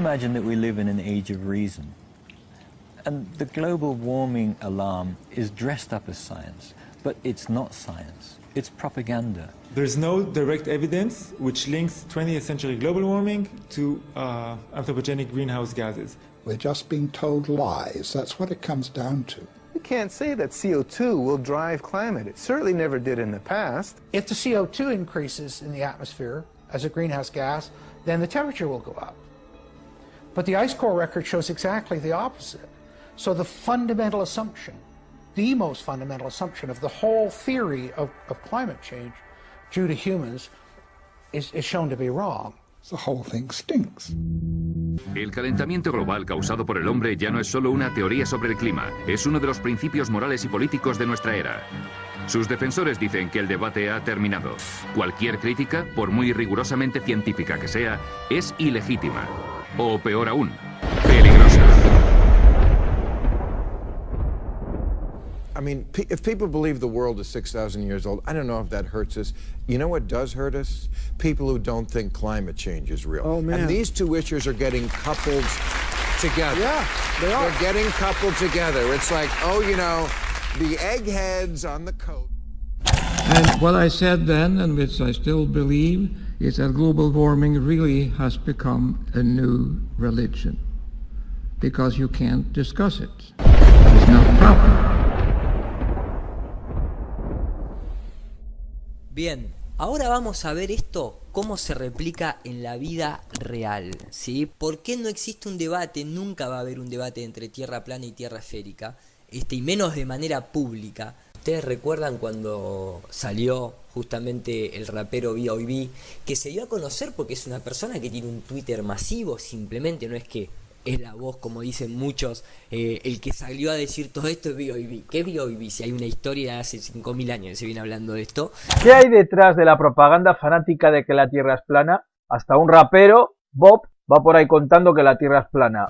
imagine that we live in an age of reason. And the global warming alarm is dressed up as science, but it's not science. It's propaganda. There's no direct evidence which links 20th century global warming to anthropogenic greenhouse gases. We're just being told lies. That's what it comes down to. You can't say that CO2 will drive climate. It certainly never did in the past. If the CO2 increases in the atmosphere as a greenhouse gas, then the temperature will go up. But the ice core record shows exactly the opposite. So the fundamental assumption, the most fundamental assumption of the whole theory of climate change due to humans is shown to be wrong. The whole thing stinks. El calentamiento global causado por el hombre ya no es solo una teoría sobre el clima, es uno de los principios morales y políticos de nuestra era. Sus defensores dicen que el debate ha terminado. Cualquier crítica, por muy rigurosamente científica que sea, es ilegítima. O peor aún, peligrosa. I mean, if people believe the world is 6,000 years old, I don't know if that hurts us. You know what does hurt us? People who don't think climate change is real. Oh, man. And these two issues are getting coupled together. Yeah, they are. They're getting coupled together. It's like, oh, you know, the eggheads on the coat. And what I said then, and which I still believe, is that global warming really has become a new religion. Because you can't discuss it. It's not proper. Bien, ahora vamos a ver esto, cómo se replica en la vida real, ¿sí? ¿Por qué no existe un debate? Nunca va a haber un debate entre tierra plana y tierra esférica, y menos de manera pública. ¿Ustedes recuerdan cuando salió justamente el rapero B.O.B., que se dio a conocer porque es una persona que tiene un Twitter masivo, simplemente no es que es la voz, como dicen muchos, el que salió a decir todo esto es B.O.B. ¿Qué es B.O.B? Si hay una historia de hace 5.000 años que se viene hablando de esto. ¿Qué hay detrás de la propaganda fanática de que la Tierra es plana? Hasta un rapero, Bob, va por ahí contando que la Tierra es plana.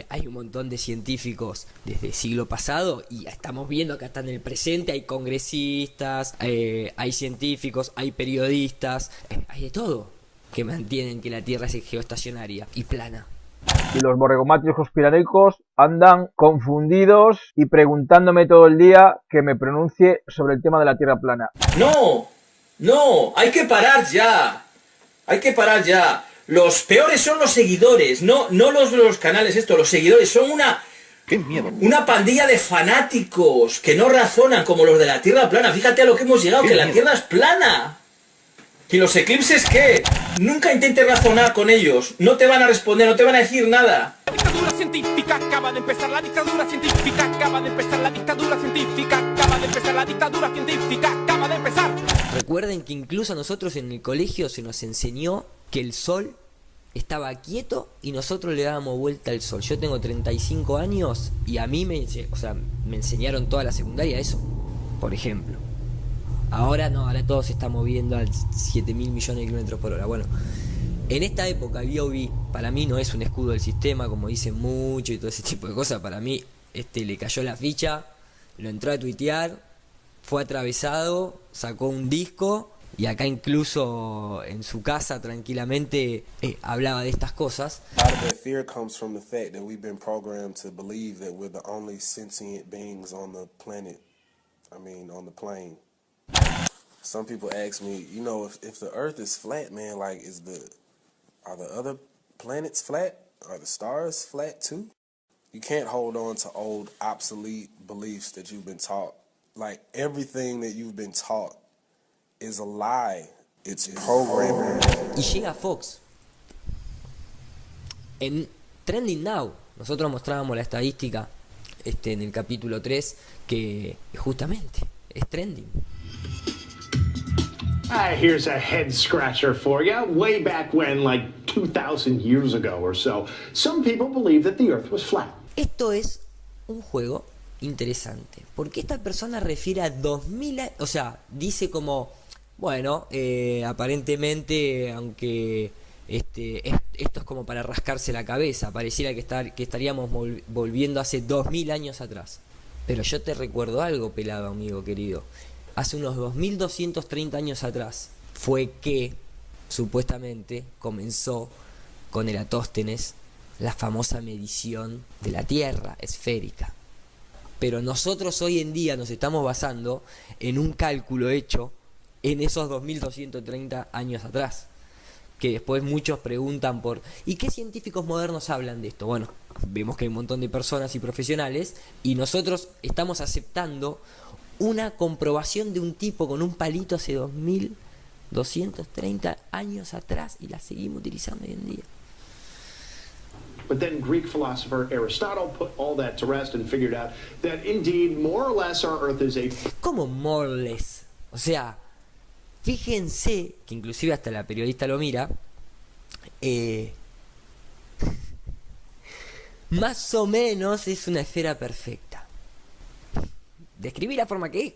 Hay un montón de científicos desde el siglo pasado y estamos viendo que acá en el presente hay congresistas, hay científicos, hay periodistas, hay de todo que mantienen que la Tierra es geoestacionaria y plana. Y los borregomáticos conspiranoicos andan confundidos y preguntándome todo el día que me pronuncie sobre el tema de la Tierra plana. No, hay que parar ya. Hay que parar ya. Los peores son los seguidores, no los canales estos, los seguidores son ¡Qué miedo! Una pandilla de fanáticos que no razonan como los de la Tierra plana. Fíjate a lo que hemos llegado, que la Tierra es plana. ¿Y los eclipses qué? Nunca intentes razonar con ellos. No te van a responder, no te van a decir nada. La dictadura científica acaba de empezar. La dictadura científica acaba de empezar. La dictadura científica acaba de empezar. La dictadura científica acaba de empezar. Recuerden que incluso a nosotros en el colegio se nos enseñó que el sol estaba quieto y nosotros le dábamos vuelta al sol. Yo tengo 35 años y a mí me enseñaron toda la secundaria eso, por ejemplo. Ahora no, ahora todo se está moviendo a 7.000 millones de kilómetros por hora. Bueno, en esta época el B.O.B. para mí no es un escudo del sistema, como dicen mucho y todo ese tipo de cosas. Para mí le cayó la ficha, lo entró a tuitear, fue atravesado, sacó un disco y acá incluso en su casa tranquilamente hablaba de estas cosas. Part of that fear comes from the fact that we've been programmed to believe that we're the only sentient beings on the planet. I mean, on the plane. Some people ask me, you know, if the Earth is flat, man, like, are the other planets flat? Are the stars flat too? You can't hold on to old, obsolete beliefs that you've been taught. Like, everything that you've been taught is a lie. It's programming. Y llega Fox. En Trending Now, nosotros mostrábamos la estadística en el capítulo 3, que justamente es trending. Here's a head scratcher for you. Way back when, like 2,000 years ago or so, some people believed that the Earth was flat. Esto es un juego interesante, porque esta persona refiere a 2000, o sea, dice como, bueno, aparentemente, aunque esto es como para rascarse la cabeza, pareciera que estaríamos volviendo hace 2000 años atrás. Pero yo te recuerdo algo, pelado amigo querido. Hace unos 2230 años atrás fue que supuestamente comenzó con Eratóstenes la famosa medición de la Tierra esférica. Pero nosotros hoy en día nos estamos basando en un cálculo hecho en esos 2230 años atrás. Que después muchos preguntan por ¿y qué científicos modernos hablan de esto? Bueno, vemos que hay un montón de personas y profesionales y nosotros estamos aceptando una comprobación de un tipo con un palito hace 2230 años atrás y la seguimos utilizando hoy en día. But then Greek philosopher Aristotle put all that to rest and figured out that indeed, more or less, our Earth is a... ¿Cómo more or less? O sea, fíjense que inclusive hasta la periodista lo mira, más o menos es una esfera perfecta. Describí la forma que es.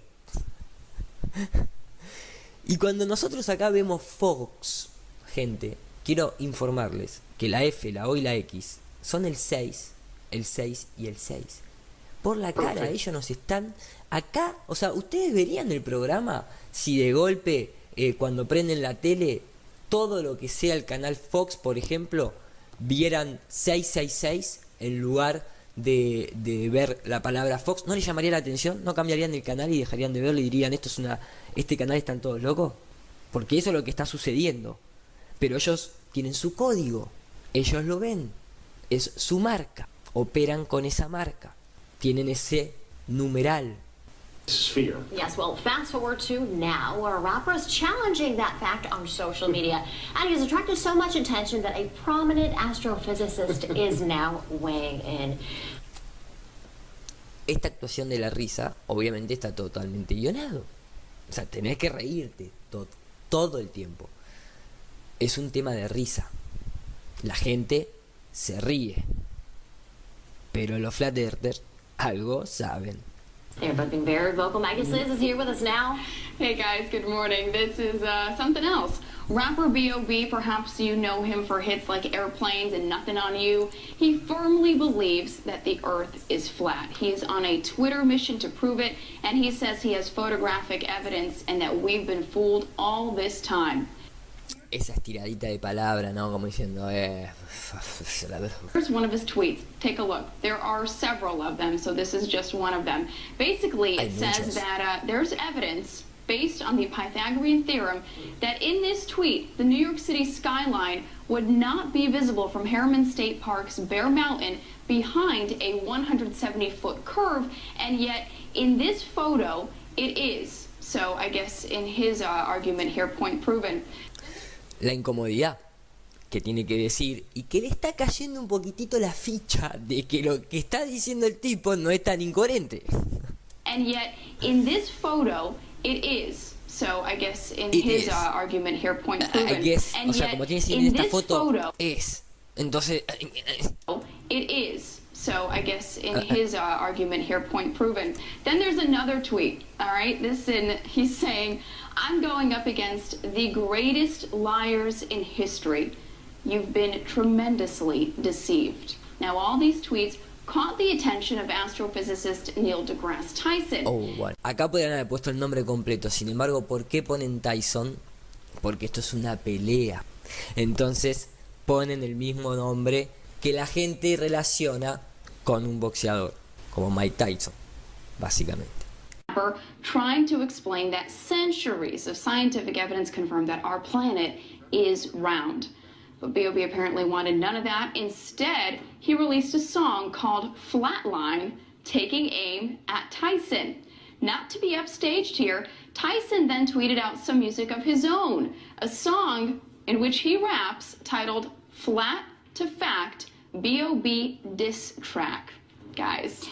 Y cuando nosotros acá vemos Fox, gente, quiero informarles que la F, la O y la X son el 6 y el 6. Por la cara, ellos nos están acá. O sea, ustedes verían el programa si de golpe, cuando prenden la tele, todo lo que sea el canal Fox, por ejemplo, vieran 666 en lugar de ver la palabra Fox. ¿No les llamaría la atención? ¿No cambiarían el canal y dejarían de verlo y dirían este canal están todos locos? Porque eso es lo que está sucediendo. Pero ellos tienen su código, ellos lo ven, es su marca, operan con esa marca, tienen ese numeral. Sphere. Yes, well, fast forward to now, where a rapper is challenging that fact on social media, and he's attracted so much attention that a prominent astrophysicist is now weighing in. Esta actuación de la risa, obviamente, está totalmente guionado. O sea, tenés que reírte todo el tiempo. Es un tema de risa. La gente se ríe. Pero los flat earthers algo saben. They're both being very vocal. Maggie Sliz is here with us now. Hey guys, good morning. This is something else. Rapper B.O.B., perhaps you know him for hits like Airplanes and Nothing on You. He firmly believes that the Earth is flat. He is on a Twitter mission to prove it, and he says he has photographic evidence and that we've been fooled all this time. Esa estiradita de palabra, ¿no? Como diciendo, Here's one of his tweets. Take a look. There are several of them, so this is just one of them. Basically, it says that there's evidence based on the Pythagorean theorem that in this tweet, the New York City skyline would not be visible from Harriman State Park's Bear Mountain behind a 170-foot curve, and yet in this photo, it is. So I guess in his argument here, point proven. La incomodidad que tiene que decir y que le está cayendo un poquitito la ficha de que lo que está diciendo el tipo no es tan incoherente. And yet in this photo it is. So I guess in his argument here, point proven. I guess, and o sea, como tiene que decir en esta foto es. Entonces it is. So I guess in his argument here, point proven. Then there's another tweet. All right, he's saying, I'm going up against the greatest liars in history. You've been tremendously deceived. Now, all these tweets caught the attention of astrophysicist Neil deGrasse Tyson. Oh, bueno. Acá podrían haber puesto el nombre completo. Sin embargo, ¿por qué ponen Tyson? Porque esto es una pelea. Entonces, ponen el mismo nombre que la gente relaciona con un boxeador, como Mike Tyson, básicamente. Trying to explain that centuries of scientific evidence confirm that our planet is round. But B.O.B. apparently wanted none of that. Instead, he released a song called Flatline, taking aim at Tyson. Not to be upstaged here, Tyson then tweeted out some music of his own, a song in which he raps titled Flat to Fact, B.O.B. Diss Track. Guys.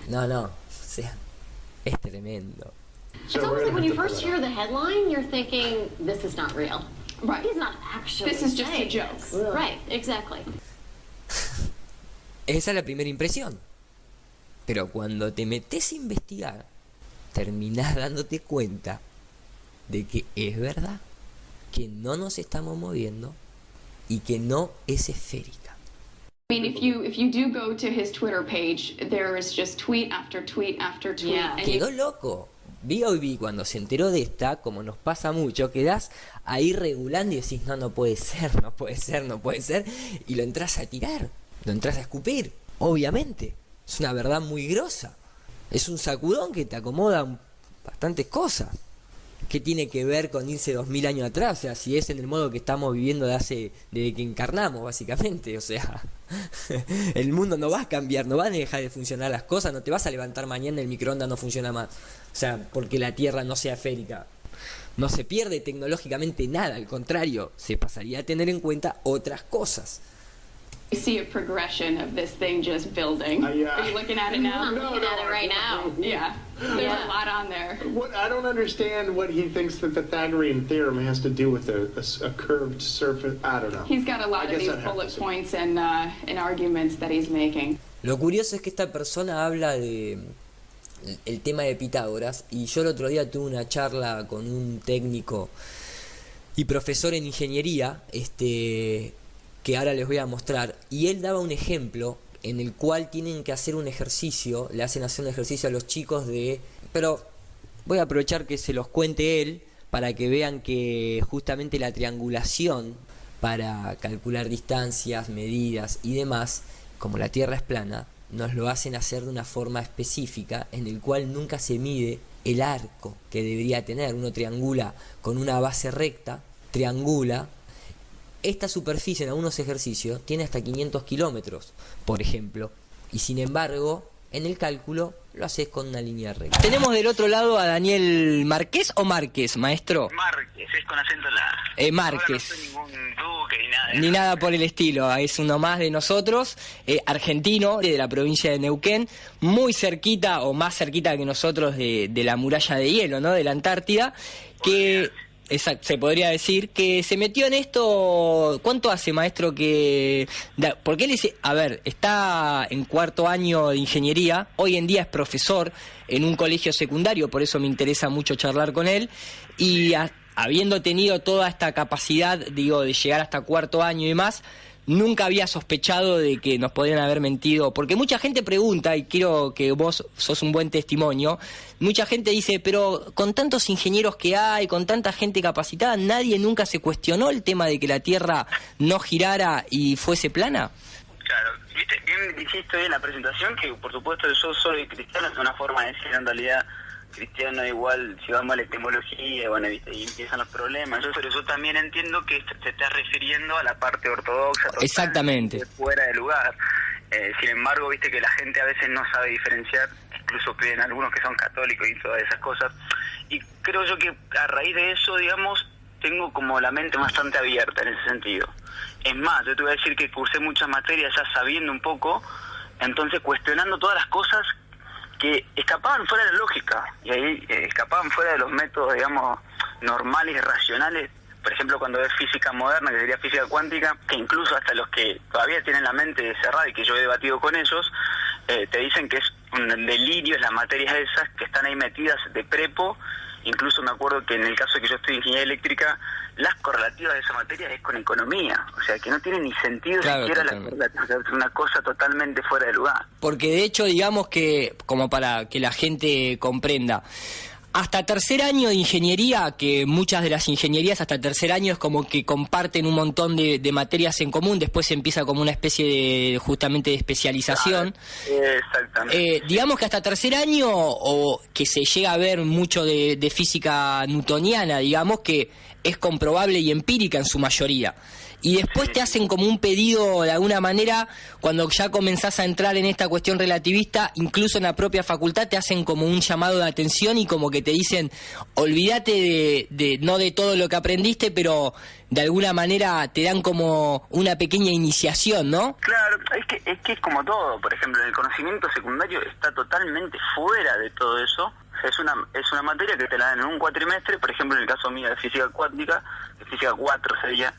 No, o sea, es tremendo. It's almost like when you first hear the headline, you're thinking, this is not real. Right. He's not actually This is just a joke. This. Right, exactly. Esa es la primera impresión. Pero cuando te metes a investigar, terminás dándote cuenta de que es verdad, que no nos estamos moviendo y que no es esférica. I mean, if you do go to his Twitter page, there is just tweet after tweet after tweet. Yeah. And Quedó loco. B.O.B. cuando se enteró de esta, como nos pasa mucho, quedás ahí regulando y decís, no puede ser, y lo entras a tirar. lo entras a escupir, obviamente. Es una verdad muy grosa. Es un sacudón que te acomoda bastantes cosas. ¿Qué tiene que ver con irse 2000 años atrás? O sea, si es en el modo que estamos viviendo desde que encarnamos, básicamente. O sea, el mundo no va a cambiar, no van a dejar de funcionar las cosas, no te vas a levantar mañana y el microondas no funciona más. O sea, porque la Tierra no sea esférica. No se pierde tecnológicamente nada, al contrario, se pasaría a tener en cuenta otras cosas. You see a progression of this thing just building. Are you looking at it now? I'm looking at it right now. Yeah, there's a lot on there. I don't understand what he thinks the Pythagorean theorem has to do with a curved surface. I don't know. He's got a lot of these bullet points and arguments that he's making. Lo curioso es que esta persona habla de el tema de Pitágoras, y yo el otro día tuve una charla con un técnico y profesor en ingeniería, que ahora les voy a mostrar, y él daba un ejemplo en el cual tienen que hacer un ejercicio, le hacen hacer un ejercicio a los chicos pero voy a aprovechar que se los cuente él para que vean que justamente la triangulación para calcular distancias, medidas y demás, como la Tierra es plana, nos lo hacen hacer de una forma específica en el cual nunca se mide el arco que debería tener. Uno triangula con una base recta, triangula. Esta superficie en algunos ejercicios tiene hasta 500 kilómetros, por ejemplo, y sin embargo, en el cálculo lo haces con una línea recta. Tenemos del otro lado a Daniel Márquez o Márquez, maestro. Márquez, es con acento en la... Márquez. No soy ningún duque ni nada. Ni nada por el estilo, es uno más de nosotros, argentino, de la provincia de Neuquén, muy cerquita o más cerquita que nosotros de la muralla de hielo, ¿no? De la Antártida, que... Exacto, se podría decir que se metió en esto. ¿Cuánto hace, maestro? Porque él dice, a ver, está en 4º año de ingeniería, hoy en día es profesor en un colegio secundario, por eso me interesa mucho charlar con él, y habiendo tenido toda esta capacidad, de llegar hasta 4º año y más, nunca había sospechado de que nos podían haber mentido, porque mucha gente pregunta, y quiero que vos sos un buen testimonio, mucha gente dice, pero con tantos ingenieros que hay, con tanta gente capacitada, ¿nadie nunca se cuestionó el tema de que la Tierra no girara y fuese plana? Claro, viste, bien dijiste hoy en la presentación que por supuesto yo soy cristiano, es una forma de decir en realidad cristiano igual, si vamos a la etimología, bueno, ¿viste? Y empiezan los problemas. Pero yo también entiendo que te estás refiriendo a la parte ortodoxa, exactamente, fuera de lugar. Sin embargo, viste que la gente a veces no sabe diferenciar, incluso creen algunos que son católicos y todas esas cosas. Y creo yo que a raíz de eso, digamos, tengo como la mente bastante abierta en ese sentido. Es más, yo te voy a decir que cursé muchas materias ya sabiendo un poco, entonces cuestionando todas las cosas que escapaban fuera de la lógica, y ahí escapaban fuera de los métodos, digamos, normales y racionales. Por ejemplo, cuando ves física moderna, que sería física cuántica, que incluso hasta los que todavía tienen la mente cerrada y que yo he debatido con ellos, te dicen que es un delirio, es las materias esas que están ahí metidas de prepo. Incluso me acuerdo que en el caso de que yo estoy en ingeniería eléctrica, las correlativas de esa materia es con economía, o sea que no tiene ni sentido, claro, siquiera las correlativas, es una cosa totalmente fuera de lugar. Porque de hecho, digamos que, como para que la gente comprenda, hasta 3er año de ingeniería, que muchas de las ingenierías hasta 3er año es como que comparten un montón de materias en común, después se empieza como una especie de justamente de especialización. Claro, exactamente. Digamos que hasta 3er año, o que se llega a ver mucho de física newtoniana, digamos que es comprobable y empírica en su mayoría. Y después te hacen como un pedido de alguna manera, cuando ya comenzás a entrar en esta cuestión relativista, incluso en la propia facultad te hacen como un llamado de atención y como que te dicen, olvídate no de todo lo que aprendiste, pero de alguna manera te dan como una pequeña iniciación, ¿no? Claro, es que es como todo. Por ejemplo, el conocimiento secundario está totalmente fuera de todo eso. Es una materia que te la dan en un cuatrimestre, por ejemplo en el caso mío de física cuántica, de física 4 sería,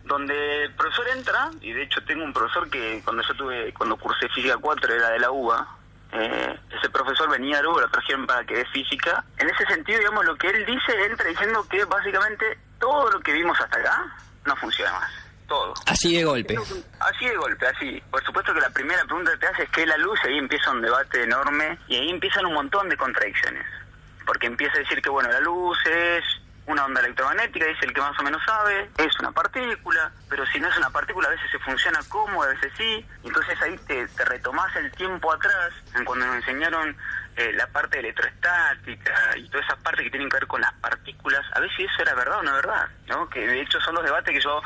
donde el profesor entra, y de hecho tengo un profesor que cuando cursé física 4 era de la UBA, ese profesor venía de la UBA, lo trajeron para que dé física. En ese sentido, digamos, lo que él dice, entra diciendo que básicamente todo lo que vimos hasta acá no funciona más. Todo. Así de golpe. Así de golpe, así. Por supuesto que la primera pregunta que te hace es ¿qué es la luz? Y ahí empieza un debate enorme y ahí empiezan un montón de contradicciones. Porque empieza a decir que, bueno, la luz es una onda electromagnética, dice el que más o menos sabe, es una partícula, pero si no es una partícula a veces se funciona como, a veces sí, entonces ahí te retomás el tiempo atrás, en cuando nos enseñaron la parte electroestática y todas esas partes que tienen que ver con las partículas, a ver si eso era verdad o no verdad, ¿no? Que de hecho son los debates que yo,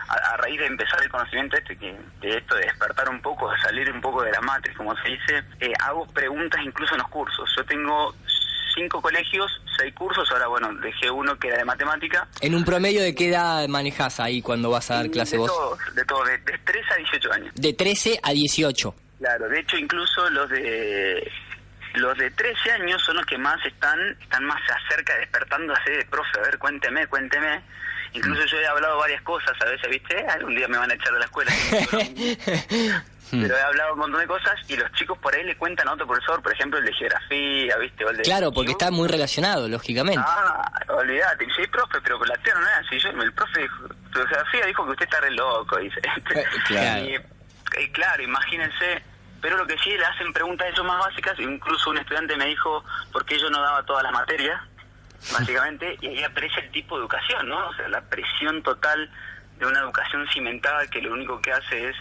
a raíz de empezar el conocimiento de esto de despertar un poco, de salir un poco de la matriz, como se dice, hago preguntas incluso en los cursos. Yo tengo 5 colegios, 6 cursos, ahora bueno, dejé uno que era de matemática. ¿En un promedio de qué edad manejás ahí cuando vas a dar clase vos? De 13 a 18 años. De 13 a 18. Claro, de hecho incluso los de 13 años son los que más están más cerca despertando así de profe, a ver, cuénteme. Incluso yo he hablado varias cosas, a veces, ¿viste? Algún día me van a echar de la escuela. Pero he hablado un montón de cosas y los chicos por ahí le cuentan a otro profesor, por ejemplo, el de geografía, ¿viste? O el de claro, porque está muy relacionado, lógicamente. Olvídate, sí, profe, pero con la tierra no es así. El profe de geografía dijo que usted está re loco, dice. Claro. Y claro, imagínense. Pero lo que sí, le hacen preguntas de eso más básicas. Incluso un estudiante me dijo por qué yo no daba todas las materias, básicamente, y ahí aparece el tipo de educación, ¿no? O sea, la presión total de una educación cimentada que lo único que hace es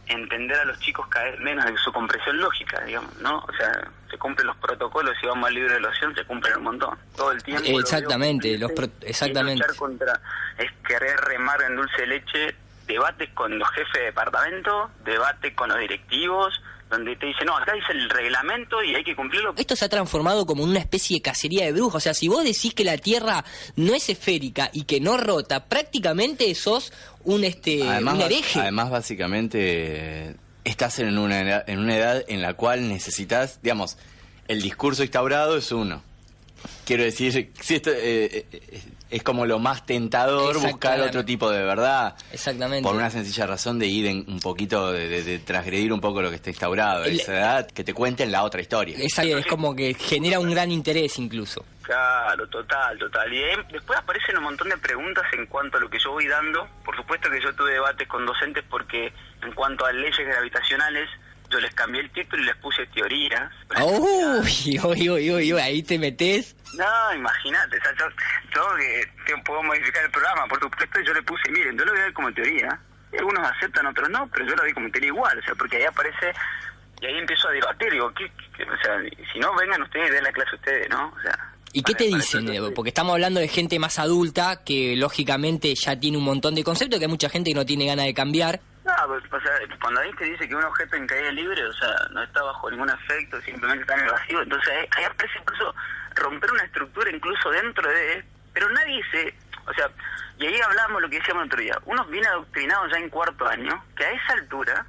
entender a los chicos cada vez menos de su comprensión lógica, digamos, ¿no? O sea, se cumplen los protocolos, si vamos al libro de evaluación, se cumplen un montón, todo el tiempo. Exactamente, exactamente. Luchar contra, es querer remar en dulce de leche, debates con los jefes de departamento, debates con los directivos, donde te dicen, no, acá dice el reglamento y hay que cumplirlo. Esto se ha transformado como una especie de cacería de brujas. O sea, si vos decís que la Tierra no es esférica y que no rota, prácticamente sos un hereje. Además, básicamente, estás en una edad en la cual necesitas, digamos, el discurso instaurado es uno. Quiero decir, si esto es como lo más tentador buscar otro tipo de verdad. Exactamente. Por una sencilla razón de ir un poquito, de transgredir un poco lo que está instaurado. Esa edad, que te cuenten la otra historia. Es como que genera un gran interés incluso. Claro, total. Y después aparecen un montón de preguntas en cuanto a lo que yo voy dando. Por supuesto que yo tuve debates con docentes porque en cuanto a leyes gravitacionales, yo les cambié el título y les puse teorías. Uy, ahí te metés. No, imagínate, o sea, yo que puedo modificar el programa, por supuesto, yo le puse, miren, yo lo voy a ver como teoría. Algunos aceptan, otros no, pero yo lo vi como teoría igual, o sea, porque ahí aparece, y ahí empiezo a debatir, digo, o sea, si no, vengan ustedes y den la clase ustedes, ¿no? O sea, ¿y qué te dicen? Porque estamos hablando de gente más adulta que lógicamente ya tiene un montón de conceptos, que hay mucha gente que no tiene ganas de cambiar. No, o sea, cuando ahí te dice que un objeto en caída libre, o sea, no está bajo ningún efecto, simplemente está en el vacío, entonces ahí aparece incluso romper una estructura incluso dentro de... Pero nadie o sea, y ahí hablamos lo que decíamos el otro día, uno viene adoctrinado ya en 4º año, que a esa altura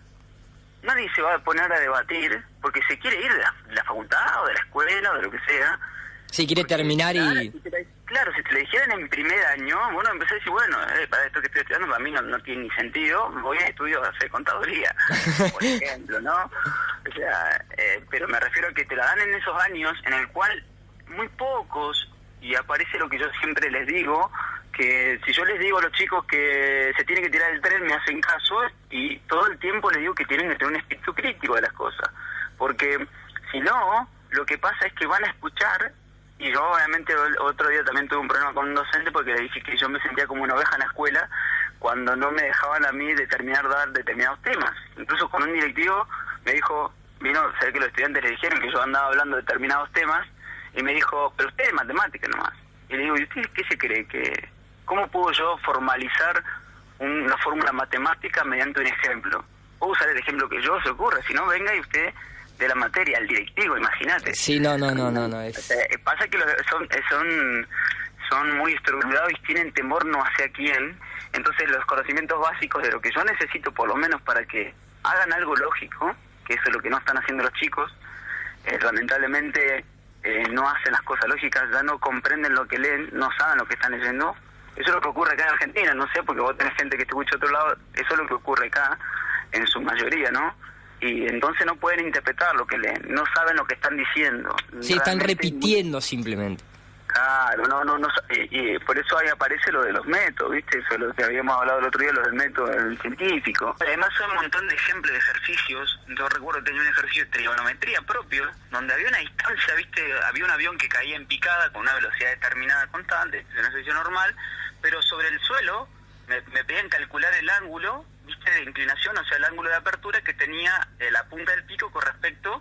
nadie se va a poner a debatir porque se quiere ir de la facultad o de la escuela o de lo que sea. Sí, quiere terminar y... Claro, si te lo dijeran en primer año, bueno, empecé a decir, bueno, para esto que estoy estudiando, para mí no tiene ni sentido, voy a estudiar hacer contaduría, por ejemplo, ¿no? O sea, pero me refiero a que te la dan en esos años en el cual muy pocos, y aparece lo que yo siempre les digo, que si yo les digo a los chicos que se tienen que tirar el tren, me hacen caso, y todo el tiempo les digo que tienen que tener un espíritu crítico de las cosas, porque si no, lo que pasa es que van a escuchar. Y yo obviamente otro día también tuve un problema con un docente porque le dije que yo me sentía como una oveja en la escuela cuando no me dejaban a mí dar determinados temas. Incluso con un directivo me dijo, sé que los estudiantes le dijeron que yo andaba hablando de determinados temas y me dijo, pero usted es matemática nomás. Y le digo, ¿y usted qué se cree? ¿Cómo puedo yo formalizar una fórmula matemática mediante un ejemplo? Puedo usar el ejemplo que yo se ocurra, si no venga y usted... de la materia, al directivo, imagínate. Sí, no. Pasa que son muy estructurados y tienen temor no hacia quién. Entonces los conocimientos básicos de lo que yo necesito, por lo menos para que hagan algo lógico, que eso es lo que no están haciendo los chicos, lamentablemente no hacen las cosas lógicas, ya no comprenden lo que leen, no saben lo que están leyendo. Eso es lo que ocurre acá en Argentina, no sé, porque vos tenés gente que te escucha a otro lado, eso es lo que ocurre acá, en su mayoría, ¿no? Y entonces no pueden interpretar lo que leen, no saben lo que están diciendo. Sí, están repitiendo simplemente. Claro, no, y por eso ahí aparece lo de los métodos, ¿viste? Eso es lo que habíamos hablado el otro día, lo del método científico. Además hay un montón de ejemplos de ejercicios. Yo recuerdo que tenía un ejercicio de trigonometría propio, donde había una distancia, ¿viste? Había un avión que caía en picada con una velocidad determinada constante, es un ejercicio normal, pero sobre el suelo me pedían calcular el ángulo, ¿viste? De inclinación, o sea, el ángulo de apertura que tenía la punta del pico con respecto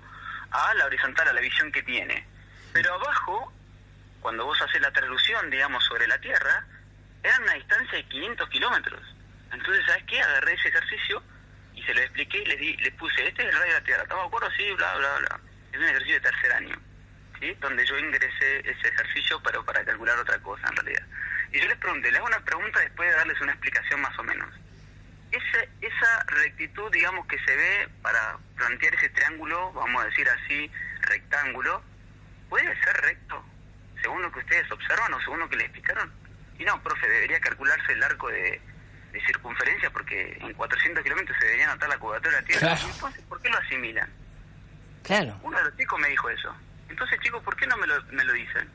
a la horizontal, a la visión que tiene. Pero abajo, cuando vos haces la traducción, digamos, sobre la Tierra, era una distancia de 500 kilómetros. Entonces, ¿sabes qué? Agarré ese ejercicio y se lo expliqué y les puse, este es el radio de la Tierra, ¿estamos de acuerdo? Sí, bla, bla, bla. Es un ejercicio de tercer año, ¿sí? Donde yo ingresé ese ejercicio, pero para calcular otra cosa, en realidad. Y yo les pregunté, les hago una pregunta después de darles una explicación más o menos. Esa rectitud, digamos, que se ve para plantear ese triángulo, vamos a decir así, rectángulo, ¿puede ser recto? Según lo que ustedes observan o según lo que le explicaron. Y no, profe, debería calcularse el arco de circunferencia porque en 400 kilómetros se debería notar la curvatura de la Tierra. Claro. Entonces, ¿por qué lo asimilan? Claro. Uno de los chicos me dijo eso. Entonces, chicos, ¿por qué no me lo dicen?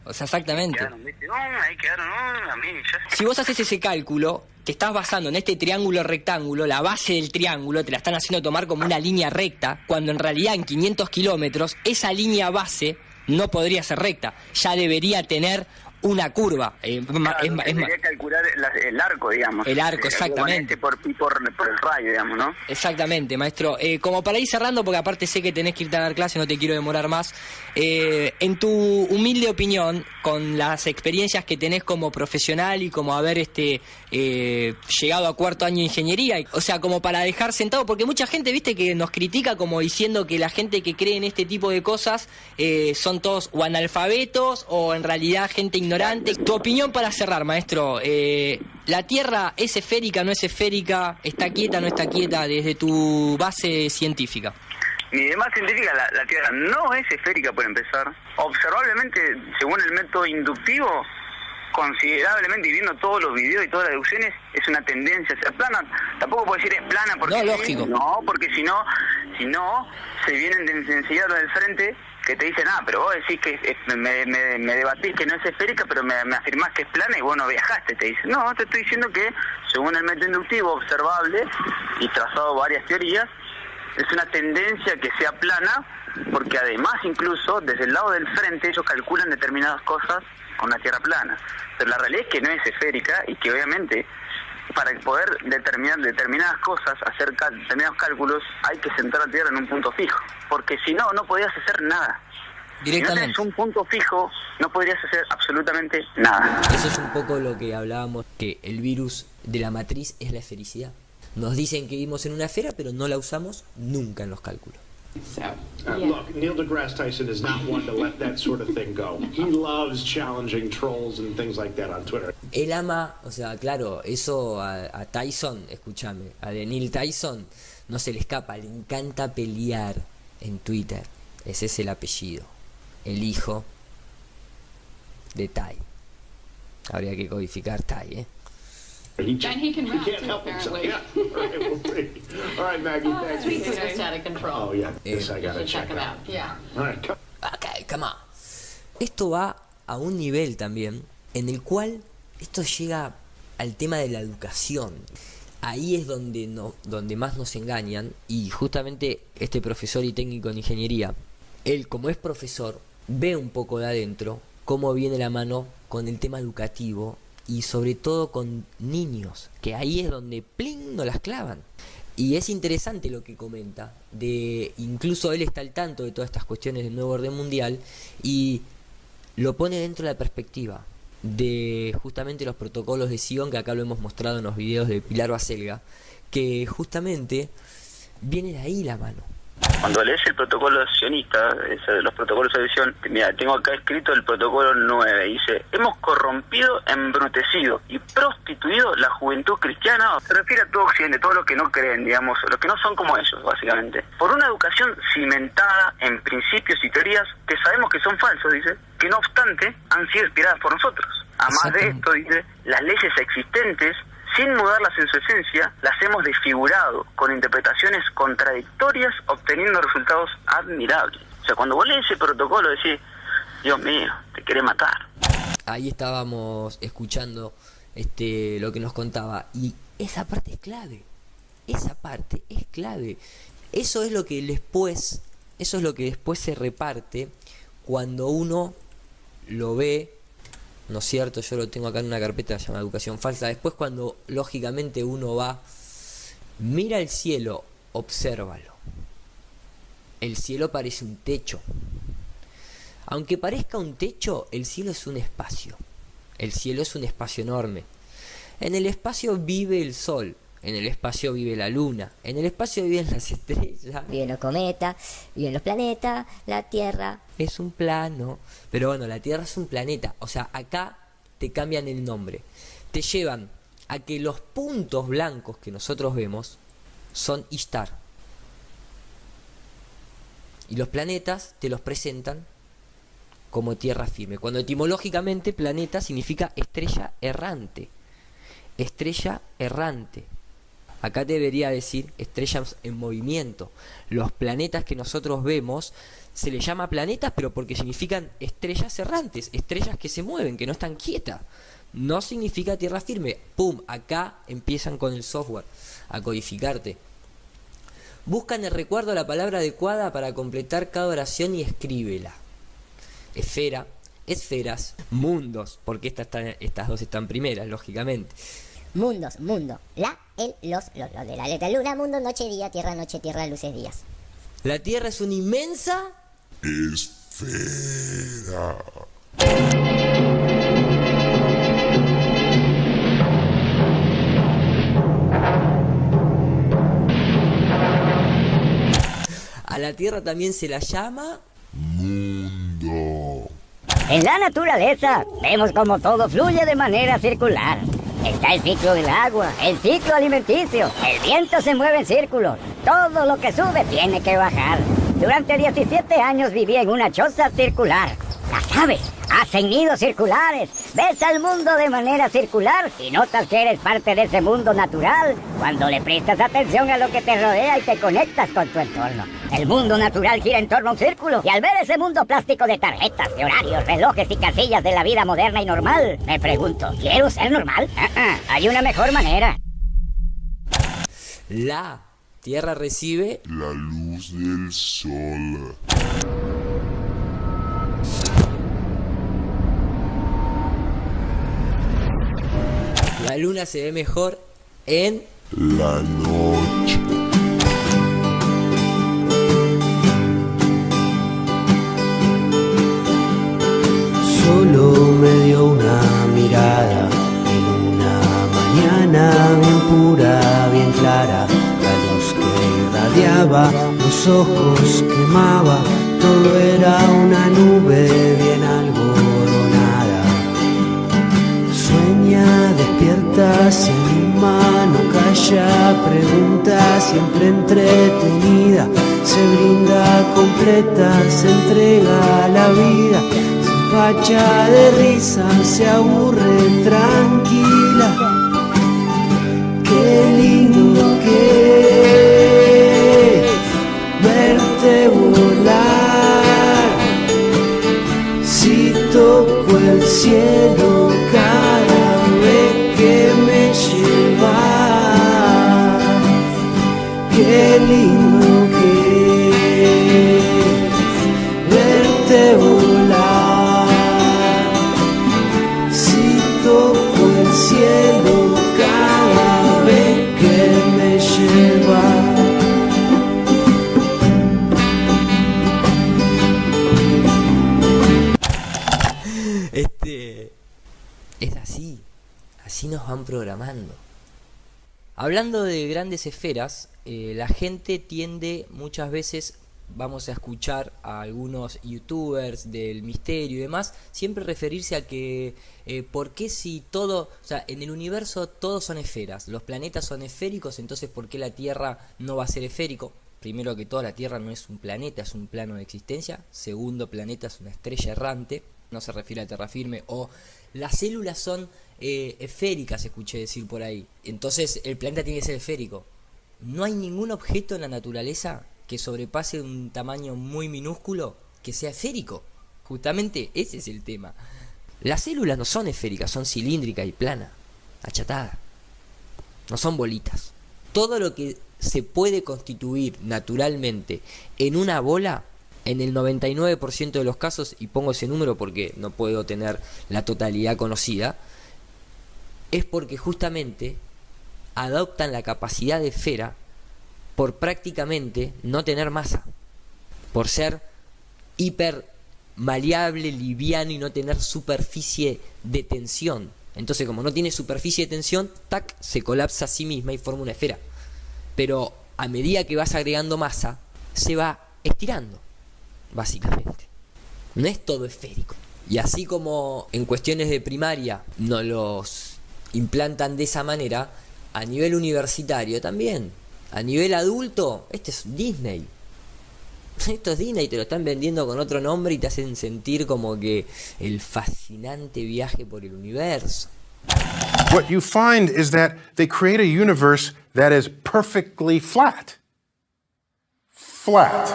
O sea, exactamente. Ahí quedaron, a mí ya... Si vos haces ese cálculo, te estás basando en este triángulo rectángulo, la base del triángulo te la están haciendo tomar como una línea recta, cuando en realidad en 500 kilómetros esa línea base no podría ser recta, ya debería tener una curva. Debería calcular el arco, digamos. El arco, exactamente. Por el rayo, digamos, ¿no? Exactamente, maestro. Como para ir cerrando, porque aparte sé que tenés que irte a dar clase, no te quiero demorar más. En tu humilde opinión, con las experiencias que tenés como profesional y como haber llegado a cuarto año de ingeniería, o sea, como para dejar sentado, porque mucha gente, viste, que nos critica como diciendo que la gente que cree en este tipo de cosas son todos o analfabetos o en realidad gente ignorante. Tu opinión para cerrar, maestro. ¿La Tierra es esférica, no es esférica? ¿Está quieta, no está quieta? Desde tu base científica. Mi demás científica, la Tierra no es esférica, por empezar. Observablemente, según el método inductivo, considerablemente, y viendo todos los videos y todas las deducciones, es una tendencia a ser plana. Tampoco puedo decir es plana porque... No, lógico. No, porque si no, se vienen de enseguida los del frente que te dicen, pero vos decís que me debatís que no es esférica, pero me afirmás que es plana y vos no viajaste, te dicen. No, te estoy diciendo que, según el método inductivo observable y trazado varias teorías, es una tendencia que sea plana, porque además incluso desde el lado del frente ellos calculan determinadas cosas con la Tierra plana. Pero la realidad es que no es esférica y que obviamente para poder determinar determinadas cosas, hacer determinados cálculos, hay que centrar la Tierra en un punto fijo, porque si no, no podías hacer nada. Directamente. Si no tenés un punto fijo, no podrías hacer absolutamente nada. Eso es un poco lo que hablábamos, que el virus de la matriz es la esfericidad. Nos dicen que vivimos en una esfera, pero no la usamos nunca en los cálculos. Look, Neil deGrasse Tyson is not one to let that sort of thing go. He loves challenging trolls and things like that on Twitter. Él ama, o sea, claro, eso a Tyson, escúchame, a Neil Tyson no se le escapa, le encanta pelear en Twitter. Ese es el apellido, el hijo de Ty. Habría que codificar Ty, ¿eh? And he can rap can't too, help himself. apparently. Yeah. All right, we'll see. All right, Maggie, thanks. This is just out of control. Oh, yeah. This I gotta You should check check him out. out. Yeah. All right. Ok, come on. Esto va a un nivel también en el cual esto llega al tema de la educación. Ahí es donde más nos engañan, y justamente este profesor y técnico en ingeniería, él como es profesor, ve un poco de adentro cómo viene la mano con el tema educativo y sobre todo con niños, que ahí es donde ¡pling! Nos las clavan. Y es interesante lo que comenta, de incluso él está al tanto de todas estas cuestiones del nuevo orden mundial y lo pone dentro de la perspectiva de justamente los protocolos de Sion, que acá lo hemos mostrado en los videos de Pilar Baselga, que justamente viene de ahí la mano. Cuando lees el protocolo sionista, los protocolos de Sion, mira, tengo acá escrito el protocolo 9, dice: hemos corrompido, embrutecido y prostituido la juventud cristiana. Se refiere a todo Occidente, todos los que no creen, digamos, los que no son como ellos, básicamente. Por una educación cimentada en principios y teorías que sabemos que son falsos, dice, que no obstante han sido inspiradas por nosotros. Además de esto, dice, las leyes existentes, sin mudarlas en su esencia, las hemos desfigurado con interpretaciones contradictorias, obteniendo resultados admirables. O sea, cuando vos lees ese protocolo decís, Dios mío, te querés matar. ahí estábamos escuchando lo que nos contaba, y esa parte es clave. Esa parte es clave. Eso es lo que después se reparte cuando uno lo ve, ¿no es cierto? Yo lo tengo acá en una carpeta llamada Educación Falsa. Después, cuando lógicamente uno va, mira el cielo, obsérvalo. El cielo parece un techo. Aunque parezca un techo, el cielo es un espacio. El cielo es un espacio enorme. En el espacio vive el sol. En el espacio vive la luna. En el espacio viven las estrellas. Viven los cometas, viven los planetas, la Tierra. Es un plano. Pero bueno, la Tierra es un planeta. O sea, acá te cambian el nombre. Te llevan a que los puntos blancos que nosotros vemos son Ishtar. Y los planetas te los presentan como tierra firme. Cuando etimológicamente planeta significa estrella errante. Estrella errante. Acá debería decir estrellas en movimiento. Los planetas que nosotros vemos se les llama planetas, pero porque significan estrellas errantes, estrellas que se mueven, que no están quietas. No significa tierra firme. ¡Pum! Acá empiezan con el software a codificarte. Buscan el recuerdo la palabra adecuada para completar cada oración y escríbela. Esfera, esferas, mundos, porque estas dos están primeras, lógicamente. Mundos, mundo. La, el, los de la letra luna, mundo, noche, día, tierra, luces, días. La Tierra es una inmensa esfera. A la Tierra también se la llama mundo. En la naturaleza vemos como todo fluye de manera circular. Está el ciclo del agua, el ciclo alimenticio, el viento se mueve en círculos. Todo lo que sube tiene que bajar. Durante 17 años viví en una choza circular. Las aves hacen nidos circulares. Ves al mundo de manera circular y notas que eres parte de ese mundo natural cuando le prestas atención a lo que te rodea y te conectas con tu entorno. El mundo natural gira en torno a un círculo y al ver ese mundo plástico de tarjetas, de horarios, relojes y casillas de la vida moderna y normal, me pregunto, ¿quiero ser normal? Hay una mejor manera. La Tierra recibe la luz del sol. La luna se ve mejor en la noche. Solo me dio una mirada en una mañana bien pura, bien clara. La luz que irradiaba, los ojos quemaba, todo era una nube bien algodonada. Sueña, despierta, se anima, no calla, pregunta, siempre entretenida. Se brinda completa, se entrega a la vida. Se empacha de risa, se aburre tranquila. Qué lindo que es verte volar. Si toco el cielo cada vez que me llevas. Qué lindo que es verte volar. Si toco el cielo cada vez que me llevas. Es así nos van programando. Hablando de grandes esferas, la gente tiende muchas veces, vamos a escuchar a algunos youtubers del misterio y demás, siempre referirse a que, ¿por qué si todo, o sea, en el universo todos son esferas, los planetas son esféricos, entonces ¿por qué la Tierra no va a ser esférico? Primero que todo, la Tierra no es un planeta, es un plano de existencia. Segundo, planeta es una estrella errante, no se refiere a tierra firme. O las células son esféricas, escuché decir por ahí. Entonces el planeta tiene que ser esférico. No hay ningún objeto en la naturaleza que sobrepase un tamaño muy minúsculo que sea esférico. Justamente ese es el tema. Las células no son esféricas, son cilíndricas y planas, achatadas. No son bolitas. Todo lo que se puede constituir naturalmente en una bola, en el 99% de los casos, y pongo ese número porque no puedo tener la totalidad conocida, es porque justamente adoptan la capacidad de esfera por prácticamente no tener masa, por ser hiper maleable, liviano y no tener superficie de tensión. Entonces, como no tiene superficie de tensión, tac, se colapsa a sí misma y forma una esfera. Pero a medida que vas agregando masa, se va estirando, básicamente. No es todo esférico. Y así como en cuestiones de primaria no los implantan de esa manera, a nivel universitario también. A nivel adulto, este es Disney. Esto es Disney, te lo están vendiendo con otro nombre y te hacen sentir como que el fascinante viaje por el universo. What you find is that they create a universe that is perfectly flat. Flat.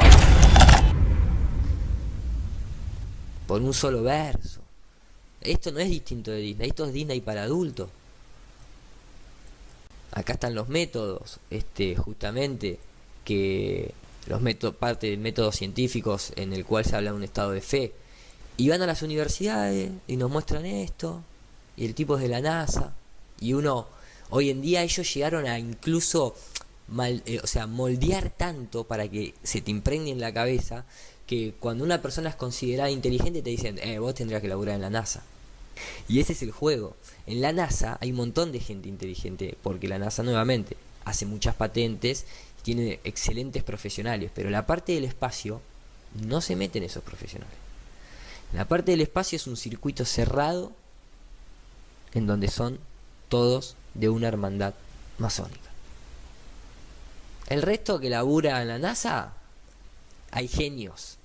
Por un solo verso. Esto no es distinto de Disney, esto es Disney para adultos. Acá están los métodos, justamente, que los métodos, parte de métodos científicos en el cual se habla de un estado de fe. Y van a las universidades y nos muestran esto, y el tipo es de la NASA, y uno, hoy en día ellos llegaron a incluso moldear tanto para que se te impregne en la cabeza, que cuando una persona es considerada inteligente te dicen, vos tendrías que laburar en la NASA. Y ese es el juego. En la NASA hay un montón de gente inteligente, porque la NASA nuevamente hace muchas patentes, tiene excelentes profesionales, pero la parte del espacio no se meten esos profesionales. La parte del espacio es un circuito cerrado en donde son todos de una hermandad masónica. El resto que labura en la NASA, hay genios,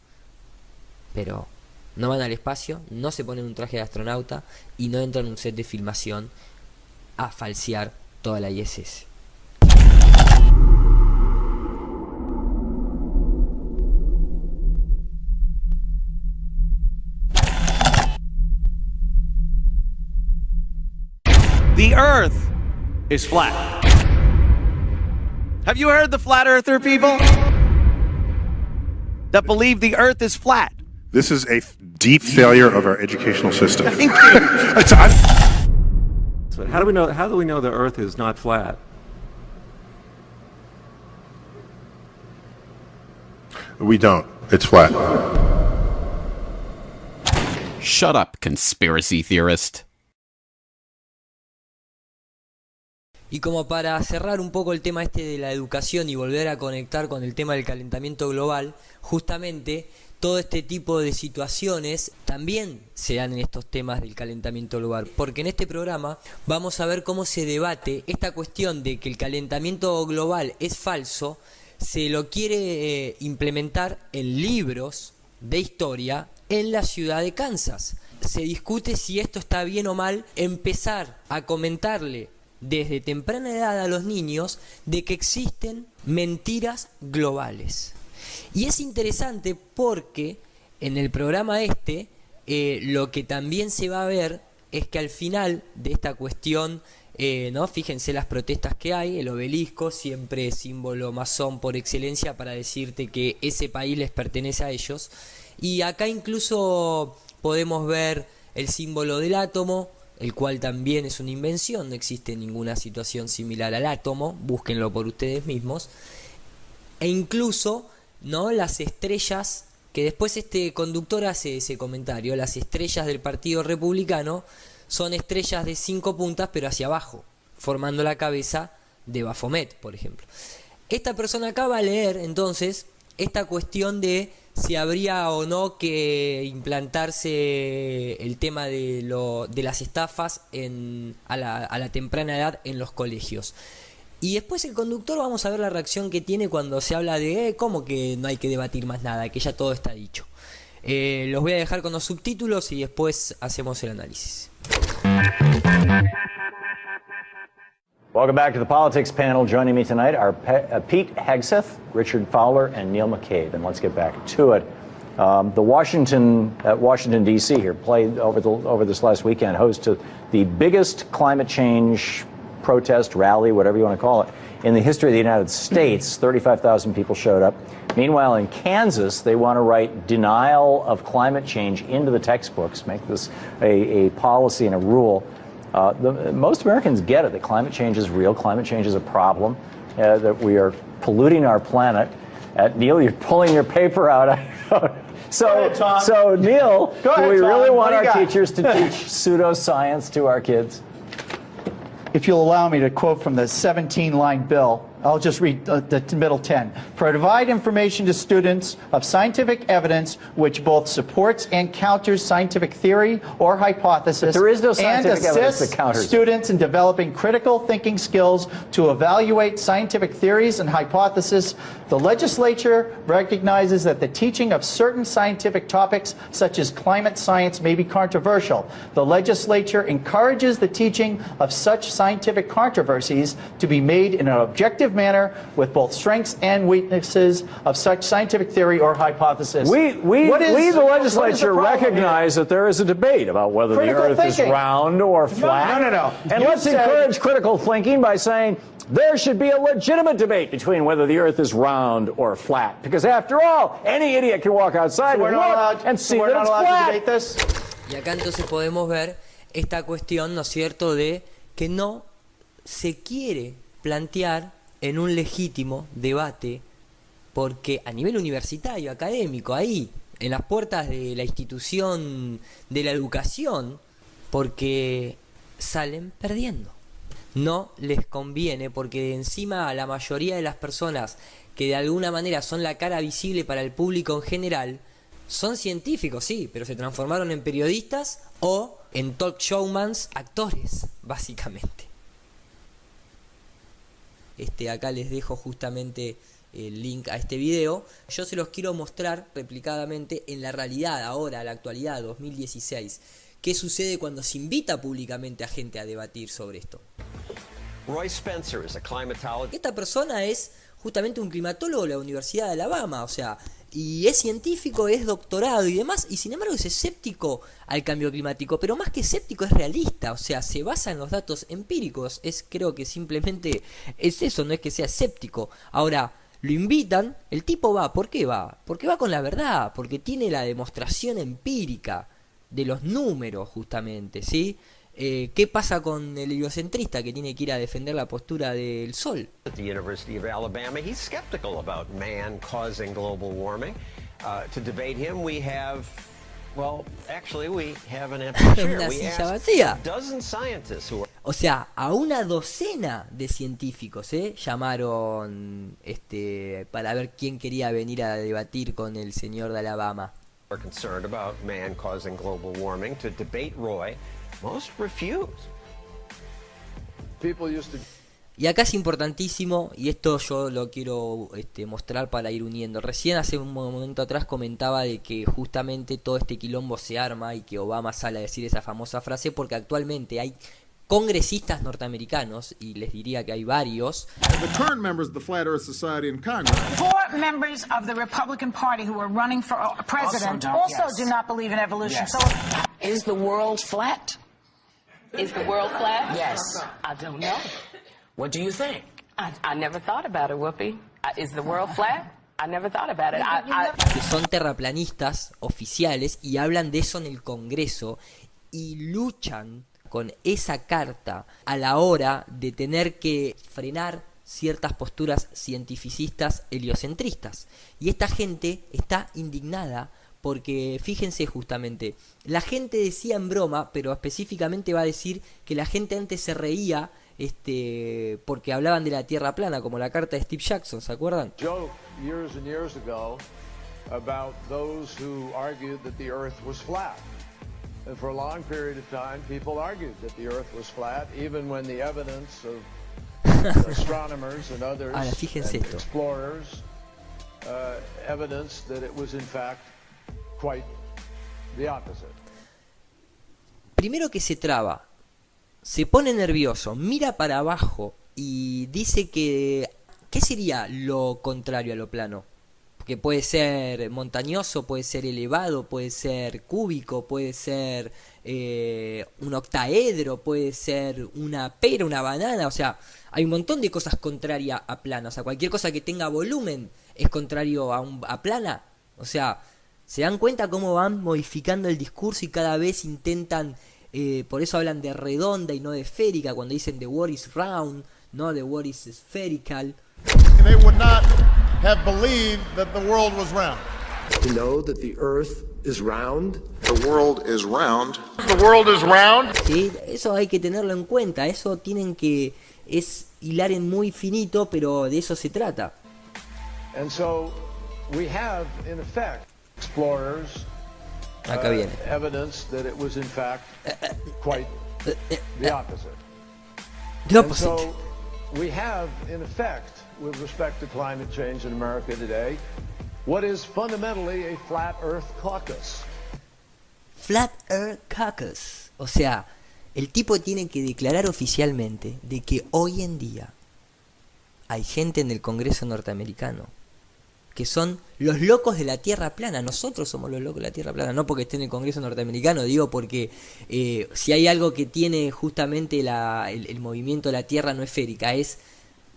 pero no van al espacio, no se ponen un traje de astronauta y no entran en un set de filmación a falsear toda la ISS. The Earth is flat. Have you heard the flat earther people that believe the Earth is flat? This is a deep failure of our educational system. Thank you. So how do we know the Earth is not flat? We don't. It's flat. Shut up, conspiracy theorist. Y como para cerrar un poco el tema de la educación y volver a conectar con el tema del calentamiento global, justamente todo este tipo de situaciones también se dan en estos temas del calentamiento global, porque en este programa vamos a ver cómo se debate esta cuestión de que el calentamiento global es falso, se lo quiere implementar en libros de historia en la ciudad de Kansas. Se discute si esto está bien o mal, empezar a comentarle desde temprana edad a los niños de que existen mentiras globales. Y es interesante porque en el programa lo que también se va a ver es que al final de esta cuestión, ¿no? Fíjense las protestas que hay, el obelisco, siempre símbolo masón por excelencia para decirte que ese país les pertenece a ellos. Y acá incluso podemos ver el símbolo del átomo, el cual también es una invención, no existe ninguna situación similar al átomo, búsquenlo por ustedes mismos. E incluso, ¿no?, las estrellas, que después este conductor hace ese comentario, las estrellas del Partido Republicano son estrellas de 5 puntas pero hacia abajo, formando la cabeza de Baphomet, por ejemplo. Esta persona acaba de leer entonces esta cuestión de si habría o no que implantarse el tema de las estafas a la temprana edad en los colegios. Y después el conductor, vamos a ver la reacción que tiene cuando se habla de cómo que no hay que debatir más nada, que ya todo está dicho. Los voy a dejar con los subtítulos y después hacemos el análisis. Welcome back to the Politics Panel. Joining me tonight are Pete Hegseth, Richard Fowler, and Neil McCabe. And let's get back to it. The Washington D.C. here played over this last weekend host to the biggest climate change protest, rally, whatever you want to call it, in the history of the United States. 35,000 people showed up. Meanwhile, in Kansas, they want to write denial of climate change into the textbooks, make this a policy and a rule. Most Americans get it, that climate change is real, climate change is a problem, that we are polluting our planet. Neil, you're pulling your paper out. So Neil, do we really want our teachers to teach pseudoscience to our kids? If you'll allow me to quote from the 17-line bill, I'll just read the middle 10. Provide information to students of scientific evidence which both supports and counters scientific theory or hypothesis, But there is no scientific and evidence that assists counters it. students in developing critical thinking skills to evaluate scientific theories and hypotheses. The legislature recognizes that the teaching of certain scientific topics, such as climate science, may be controversial. The legislature encourages the teaching of such scientific controversies to be made in an objective manner with both strengths and weaknesses of such scientific theory or hypothesis. We the legislature recognize here? that there is a debate about whether Critical the Earth thinking. is round or flat. No. And You let's said- encourage critical thinking by saying there should be a legitimate debate between whether the Earth is round or flat. Because after all, any idiot can walk outside and look and see that it's flat. Y acá entonces podemos ver esta cuestión, ¿no es cierto?, de que no se quiere plantear en un legítimo debate, porque a nivel universitario, académico, ahí, en las puertas de la institución de la educación, porque salen perdiendo. No les conviene, porque encima la mayoría de las personas que de alguna manera son la cara visible para el público en general, son científicos, sí, pero se transformaron en periodistas o en talk showmans, actores, básicamente. Acá les dejo justamente el link a este video. Yo se los quiero mostrar replicadamente en la realidad, ahora, la actualidad, 2016. ¿Qué sucede cuando se invita públicamente a gente a debatir sobre esto? Roy Spencer is a climatologist. Esta persona es justamente un climatólogo de la Universidad de Alabama, o sea, y es científico, es doctorado y demás, y sin embargo es escéptico al cambio climático, pero más que escéptico es realista, o sea, se basa en los datos empíricos, creo que simplemente es eso, no es que sea escéptico. Ahora, lo invitan, el tipo va, ¿por qué va? Porque va con la verdad, porque tiene la demostración empírica de los números justamente, ¿sí? ¿Qué pasa con el heliocentrista que tiene que ir a defender la postura del sol? At the University of Alabama, he's skeptical about man causing global warming. To debate him, we have, well, actually we have an empty chair. Una We silla asked vacía. a dozen scientists who are O sea, a una docena de científicos llamaron para ver quién quería venir a debatir con el señor de Alabama. concerned about man causing global warming to debate Roy. Most refuse. Y acá es importantísimo, y esto yo lo quiero mostrar para ir uniendo. Recién hace un momento atrás comentaba de que justamente todo este quilombo se arma y que Obama sale a decir esa famosa frase porque actualmente hay congresistas norteamericanos, y les diría que hay varios. The current members of the Flat Earth Society in Congress. 4 members of the Republican Party who are running for president also do not believe in evolution. Yes. So, is the world flat? Is the world flat? Yes. I don't know. What do you think? I never thought about it, Whoopi. Is the world flat? I never thought about it. Que son terraplanistas oficiales y hablan de eso en el Congreso y luchan con esa carta a la hora de tener que frenar ciertas posturas cientificistas heliocentristas. Y esta gente está indignada porque, fíjense justamente, la gente decía en broma, pero específicamente va a decir que la gente antes se reía porque hablaban de la Tierra plana, como la carta de Steve Jackson, ¿se acuerdan? Joke years and years ago about those who argued that the Earth was flat. And for a long period of time, people argued that the Earth was flat, even when the evidence of astronomers and others Ahora, fíjense and esto. explorers evidenced that it was in fact quite the opposite. Primero que se traba, se pone nervioso, mira para abajo y dice que ¿qué sería lo contrario a lo plano? Porque que puede ser montañoso, puede ser elevado, puede ser cúbico, puede ser un octaedro, puede ser una pera, una banana, o sea, hay un montón de cosas contrarias a plana, o sea, cualquier cosa que tenga volumen es contrario a plana, o sea, se dan cuenta cómo van modificando el discurso y cada vez intentan, por eso hablan de redonda y no de esférica, cuando dicen the world is round, no the world is spherical. They would not have believed that the world was round. To know that the earth is round. The world is round. The world is round. Sí, eso hay que tenerlo en cuenta, eso tienen que, es hilar en muy finito, pero de eso se trata. And so we have, in effect, explorers Acá viene. evidence that it was in fact quite the opposite. The opposite. And so we have, in effect, with respect to climate change in America today, what is fundamentally a flat earth caucus. Flat Earth Caucus. O sea, el tipo tiene que declarar oficialmente de que hoy en día hay gente en el Congreso norteamericano que son los locos de la Tierra plana. Nosotros somos los locos de la Tierra plana, no porque esté en el Congreso norteamericano, digo porque si hay algo que tiene justamente el movimiento de la Tierra no esférica, es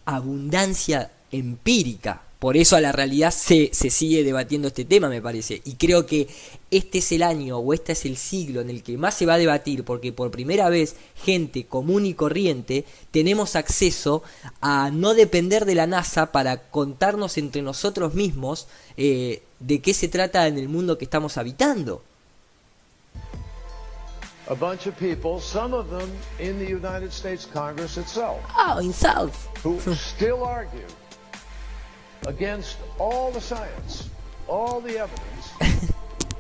abundancia empírica. Por eso a la realidad se sigue debatiendo este tema, me parece. Y creo que este es el año o este es el siglo en el que más se va a debatir, porque por primera vez gente común y corriente tenemos acceso a no depender de la NASA para contarnos entre nosotros mismos de qué se trata en el mundo que estamos habitando. A bunch of people, some of them in the United States Congress itself. Oh, in South. Who still argue against all the science, all the evidence.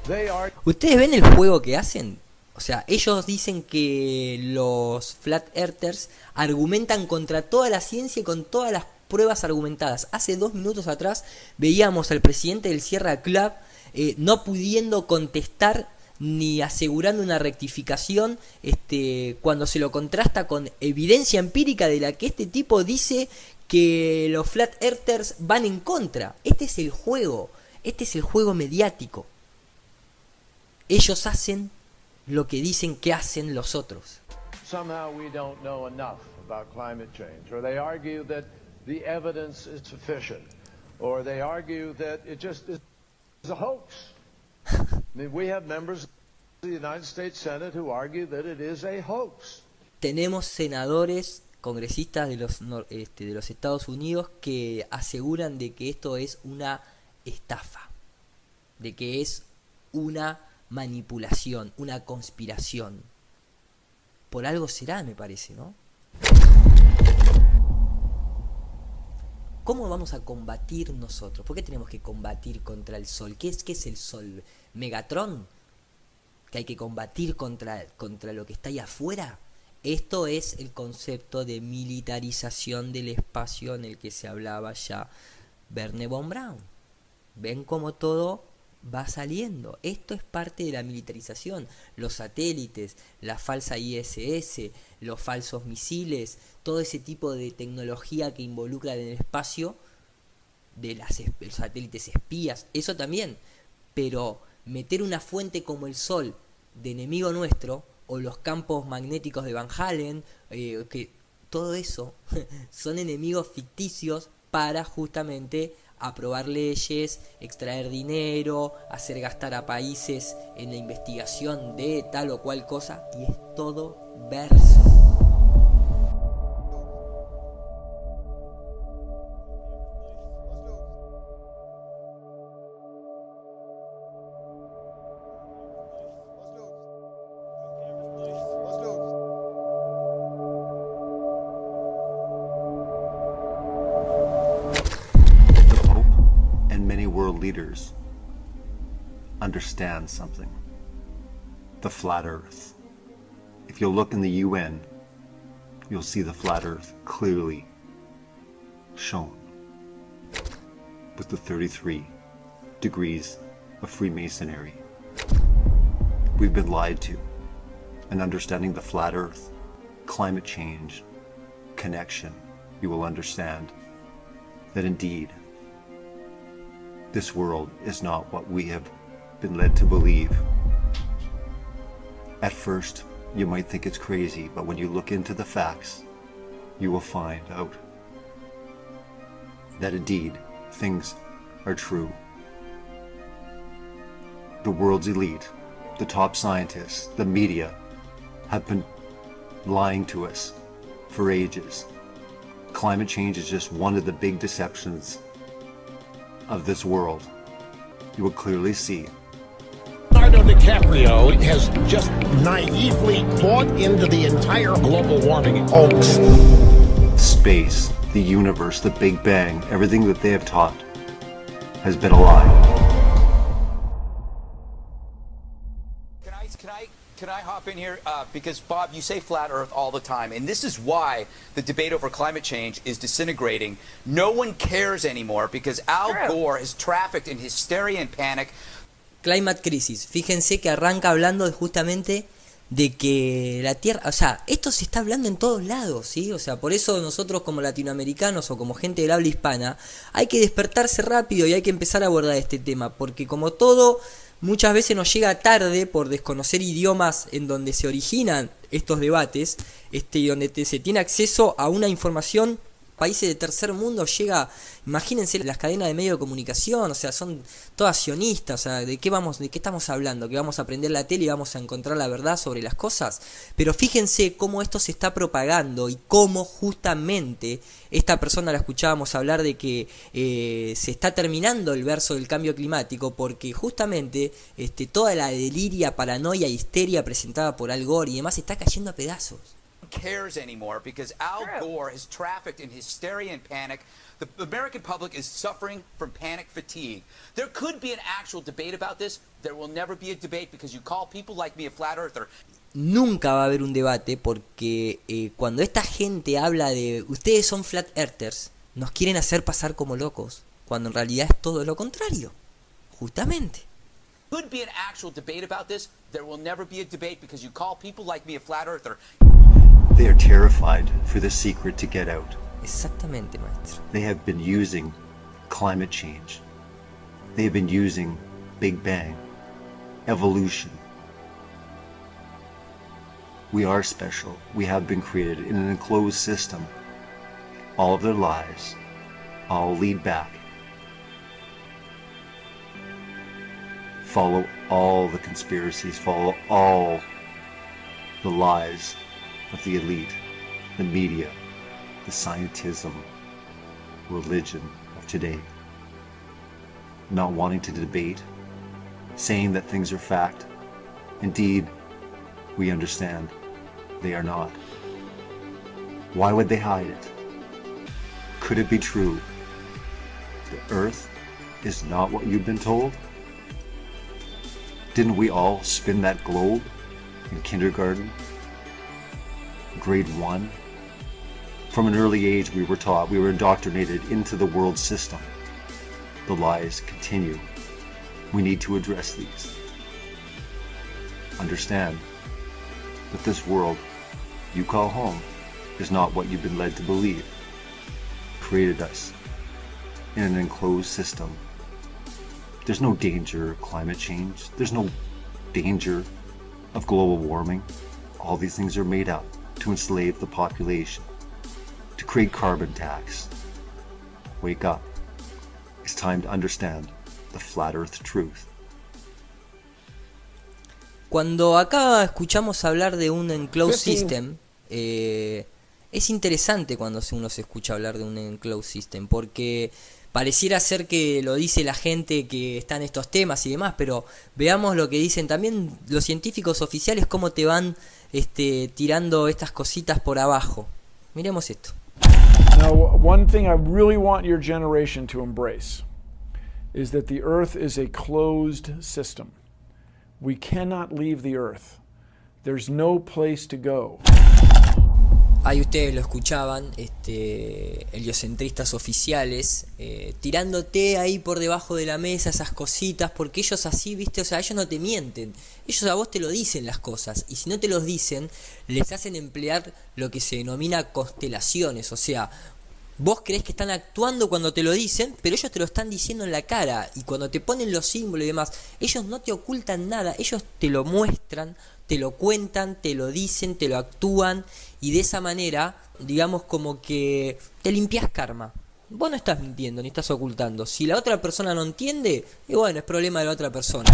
They are... ¿Ustedes ven el juego que hacen? O sea, ellos dicen que los Flat Earthers argumentan contra toda la ciencia y con todas las pruebas argumentadas. Hace 2 minutos atrás veíamos al presidente del Sierra Club no pudiendo contestar ni asegurando una rectificación cuando se lo contrasta con evidencia empírica de la que este tipo dice que los Flat Earthers van en contra. Este es el juego mediático. Ellos hacen lo que dicen que hacen los otros. Somehow we don't know enough about climate change, or they argue that the evidence is sufficient, or they argue that it just is a hoax. I mean, we have members of the United States Senate who argue that it is a hoax. Tenemos senadores, congresistas de los Estados Unidos que aseguran de que esto es una estafa, de que es una manipulación, una conspiración. Por algo será, me parece, ¿no? ¿Cómo vamos a combatir nosotros? ¿Por qué tenemos que combatir contra el Sol? ¿Qué es el Sol? ¿Megatron? ¿Que hay que combatir contra lo que está ahí afuera? Esto es el concepto de militarización del espacio en el que se hablaba ya Wernher von Braun. ¿Ven cómo todo va saliendo? Esto es parte de la militarización. Los satélites, la falsa ISS, los falsos misiles, todo ese tipo de tecnología que involucra en el espacio, de los satélites espías, eso también. Pero meter una fuente como el Sol de enemigo nuestro, o los campos magnéticos de Van Halen, que todo eso son enemigos ficticios para justamente aprobar leyes, extraer dinero, hacer gastar a países en la investigación de tal o cual cosa, y es todo verso. Leaders understand something. The flat earth. If you look in the UN, you'll see the flat earth clearly shown with the 33 degrees of Freemasonry. We've been lied to, and understanding the flat earth, climate change, connection, you will understand that indeed this world is not what we have been led to believe. At first, you might think it's crazy, but when you look into the facts, you will find out that indeed things are true. The world's elite, the top scientists, the media have been lying to us for ages. Climate change is just one of the big deceptions of this world. You will clearly see. Leonardo DiCaprio has just naively bought into the entire global warming hoax. Space, the universe, the Big Bang, everything that they have taught has been a lie. Can I hop in here? Because, Bob, you say flat Earth all the time, and this is why the debate over climate change is disintegrating. No one cares anymore because Al Gore has trafficked in hysteria and panic. Climate Crisis. Fíjense que arranca hablando justamente de que la Tierra... O sea, esto se está hablando en todos lados, ¿sí? O sea, por eso nosotros como latinoamericanos o como gente del habla hispana hay que despertarse rápido y hay que empezar a abordar este tema, porque como todo... Muchas veces nos llega tarde por desconocer idiomas en donde se originan estos debates, donde se tiene acceso a una información. Países de tercer mundo llega, imagínense las cadenas de medios de comunicación, o sea, son todas sionistas, o sea, ¿de qué estamos hablando? ¿Que vamos a prender la tele y vamos a encontrar la verdad sobre las cosas? Pero fíjense cómo esto se está propagando y cómo justamente esta persona la escuchábamos hablar de que se está terminando el verso del cambio climático porque justamente toda la deliria, paranoia, histeria presentada por Al Gore y demás está cayendo a pedazos. Cares anymore because Al Gore has trafficked in hysteria and panic. The American public is suffering from panic fatigue. There could be an actual debate about this. There will never be a debate because you call people like me a flat earther. Nunca va a haber un debate porque cuando esta gente habla de ustedes son flat earthers, nos quieren hacer pasar como locos, cuando en realidad es todo lo contrario, justamente. Could be an actual debate about this. There will never be a debate because you call people like me a flat earther. They are terrified for the secret to get out. Exactamente, maestro. They have been using climate change. They have been using Big Bang, evolution. We are special. We have been created in an enclosed system. All of their lies all lead back. Follow all the conspiracies, follow all the lies of the elite, the media, the scientism, religion of today. Not wanting to debate, saying that things are fact. Indeed, we understand they are not. Why would they hide it? Could it be true? The Earth is not what you've been told? Didn't we all spin that globe in kindergarten? Grade 1? From an early age we were taught, we were indoctrinated into the world system. The lies continue. We need to address these. Understand that this world you call home is not what you've been led to believe. Created us in an enclosed system. There's no danger of climate change. There's no danger of global warming. All these things are made up to enslave the population, to create carbon tax. Wake up. It's time to understand the flat earth truth. Cuando acá escuchamos hablar de un enclosed system, es interesante cuando uno se escucha hablar de un enclosed system, porque pareciera ser que lo dice la gente que está en estos temas y demás, pero veamos lo que dicen también los científicos oficiales, cómo te van tirando estas cositas por abajo. Miremos esto. Now, one thing I really want your generation to embrace is that the Earth is a closed system. We cannot leave the Earth. There's no place to go. Ahí ustedes lo escuchaban, heliocentristas oficiales, tirándote ahí por debajo de la mesa esas cositas, porque ellos así, viste, o sea, ellos no te mienten, ellos a vos te lo dicen las cosas, y si no te los dicen, les hacen emplear lo que se denomina constelaciones, o sea, Vos creés que están actuando cuando te lo dicen, pero ellos te lo están diciendo en la cara. Y cuando te ponen los símbolos y demás, ellos no te ocultan nada, ellos te lo muestran, te lo cuentan, te lo dicen, te lo actúan. Y de esa manera, digamos, como que te limpias karma. Vos no estás mintiendo ni estás ocultando. Si la otra persona no entiende, y bueno, es problema de la otra persona.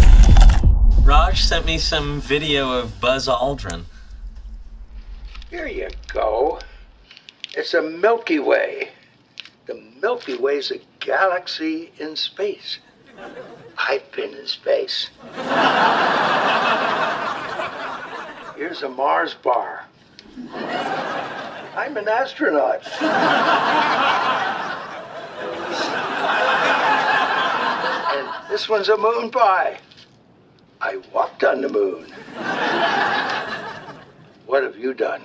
Raj sent me some video of Buzz Aldrin. Here you go. It's a Milky Way. The Milky Way is a galaxy in space. I've been in space. Here's a Mars bar. I'm an astronaut. And this one's a moon pie. I walked on the moon. What have you done?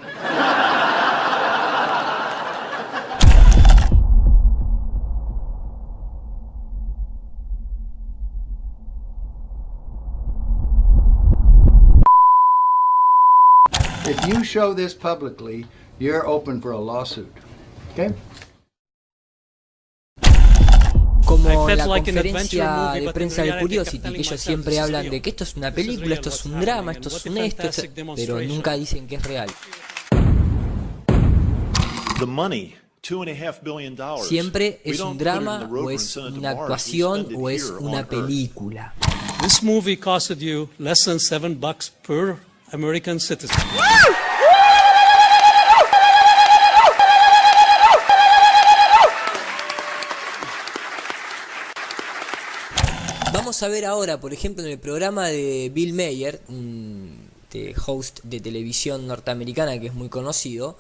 If you show this publicly, you're open for a lawsuit. Okay? Como la conferencia de prensa de Curiosity, que ellos siempre hablan de que esto es una película, esto es un drama, esto es un esto, pero nunca dicen que es real. Siempre es un drama, o es una actuación, o es una película. This movie costed you less than $7 per American citizen. Vamos a ver ahora, por ejemplo, en el programa de Bill Maher, un host de televisión norteamericana que es muy conocido,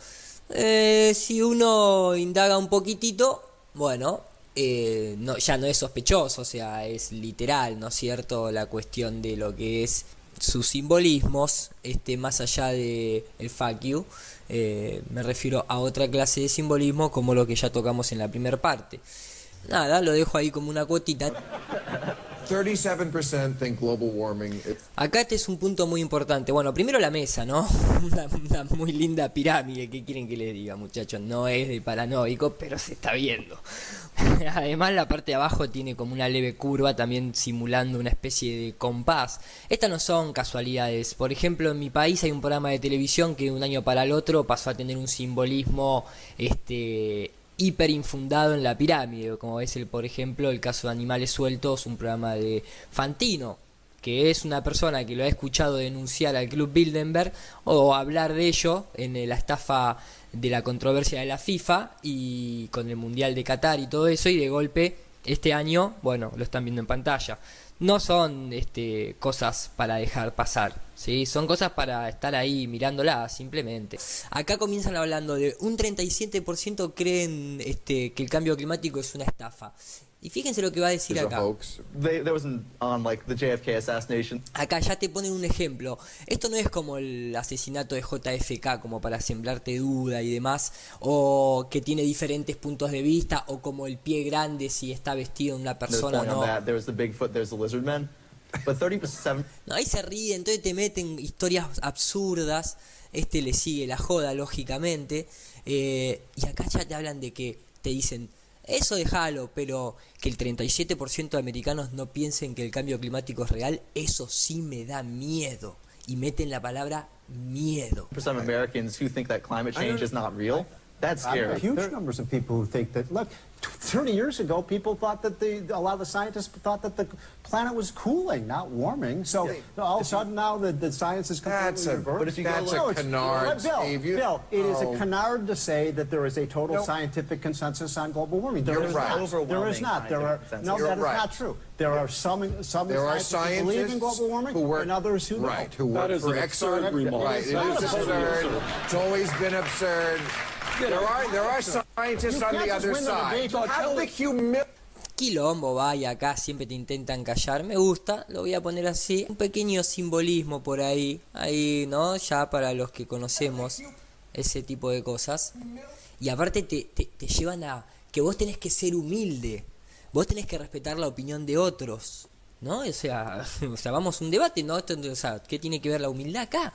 si uno indaga un poquitito, bueno, ya no es sospechoso, o sea, es literal, ¿no es cierto?, la cuestión de lo que es sus simbolismos, más allá de el fuck you, me refiero a otra clase de simbolismo como lo que ya tocamos en la primera parte. Nada, lo dejo ahí como una cuotita. 37% think global warming. Acá este es un punto muy importante. Bueno, primero la mesa, ¿no? una muy linda pirámide. ¿Qué quieren que les diga, muchachos? No es de paranoico, pero se está viendo. Además, la parte de abajo tiene como una leve curva, también simulando una especie de compás. Estas no son casualidades. Por ejemplo, en mi país hay un programa de televisión que de un año para el otro pasó a tener un simbolismo hiper infundado en la pirámide, como es por ejemplo el caso de Animales Sueltos, un programa de Fantino, que es una persona que lo ha escuchado denunciar al Club Bilderberg o hablar de ello en la estafa de la controversia de la FIFA y con el Mundial de Qatar y todo eso, y de golpe este año, bueno, lo están viendo en pantalla. No son cosas para dejar pasar, ¿sí? Son cosas para estar ahí mirándolas simplemente. Acá comienzan hablando de un 37% creen que el cambio climático es una estafa. Y fíjense lo que va a decir acá. Acá ya te ponen un ejemplo. Esto no es como el asesinato de JFK, como para sembrarte duda y demás, o que tiene diferentes puntos de vista, o como el pie grande si está vestido una persona o no. No, ahí se ríe, entonces te meten historias absurdas. Le sigue la joda, lógicamente. Y acá ya te hablan de que te dicen: eso déjalo, pero que el 37% de americanos no piensen que el cambio climático es real, eso sí me da miedo. Y meten la palabra miedo. Some Americans who think that climate change is not real. That's scary. Huge numbers of people who think that, look, 30 years ago, people thought that a lot of the scientists thought that the planet was cooling, not warming. So all of a sudden now the science is completely reversed. But if you that's a canard, Steve. Bill, it is a canard to say that there is a total scientific consensus on global warming. You're right. There is not. That is not true. There are some scientists who believe in global warming and others who don't. Who work for Exxon. Right. It is absurd. It's always been absurd. There are scientists on the other side. Have the humility. Quilombo, vaya, acá siempre te intentan callar. Me gusta, lo voy a poner así. Un pequeño simbolismo por ahí, ¿no? Ya para los que conocemos ese tipo de cosas. Y aparte te llevan a que vos tenés que ser humilde. Vos tenés que respetar la opinión de otros, ¿no? O sea, vamos a un debate, ¿no? O sea, ¿qué tiene que ver la humildad acá?